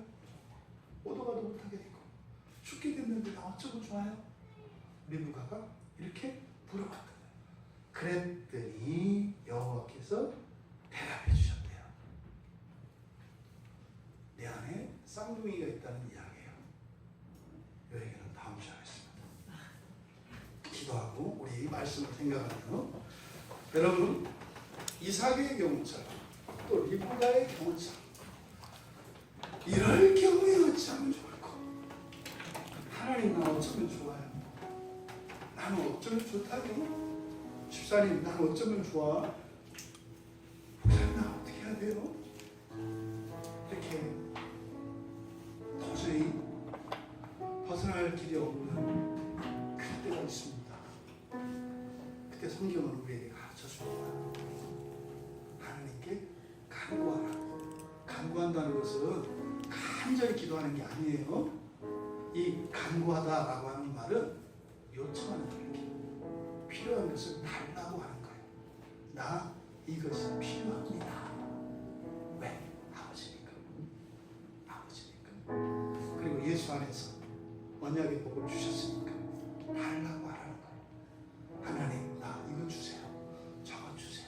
오도 가도 못하게 되고 죽게 됐는데 나 어쩌면 좋아요? 리브가가 이렇게 물어봤다고요. 그랬더니 여호와께서 대답해 주셨대요. 내 안에 쌍둥이가 있다는 이야기예요. 이 얘기는 다음 시간에 하겠습니다. 기도하고 우리 이 말씀을 생각하면 여러분 이삭의 경우처럼 또 리브가의 경우처럼 이럴 경우에 어찌하면 좋을까? 하나님 나 어쩌면 좋아요? 나는 어쩌면 좋다고? 집사님 나는 어쩌면 좋아? 목사님 나 어떻게 해야 돼요? 이렇게 도저히 벗어날 길이 없는 그때가 있습니다. 그때 성경은 우리에게 가르쳐줍니다. 하나님께 간구하라. 간구한다는 것은 간절히 기도하는 게 아니에요. 이 간구하다라고 하는 말은 요청하는 거예요. 필요한 것을 달라고 하는 거예요. 나 이것이 필요합니다. 왜? 아버지니까. 아버지니까. 그리고 예수 안에서 언약의 복을 주셨으니까 달라고 하라는 거예요. 하나님 나 이거 주세요. 저거 주세요.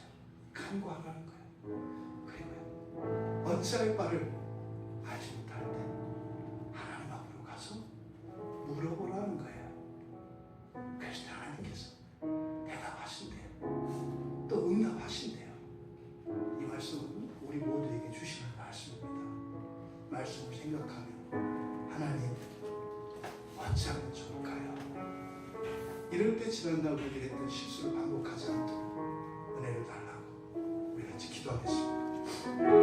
간구하라는 거예요. 그리고요. 어찌할 바를 알지 못할 때 하나님 앞으로 가서 물어보라는 거예요. 그래서 하나님께서 대답하신대요. 또 응답하신대요. 이 말씀은 우리 모두에게 주시는 말씀입니다. 말씀을 생각하면 하나님 어찌하면 좋을까요? 이럴 때 지난날 우리들이 했던 실수를 반복하지 않도록 은혜를 달라고 우리 같이 기도하겠습니다.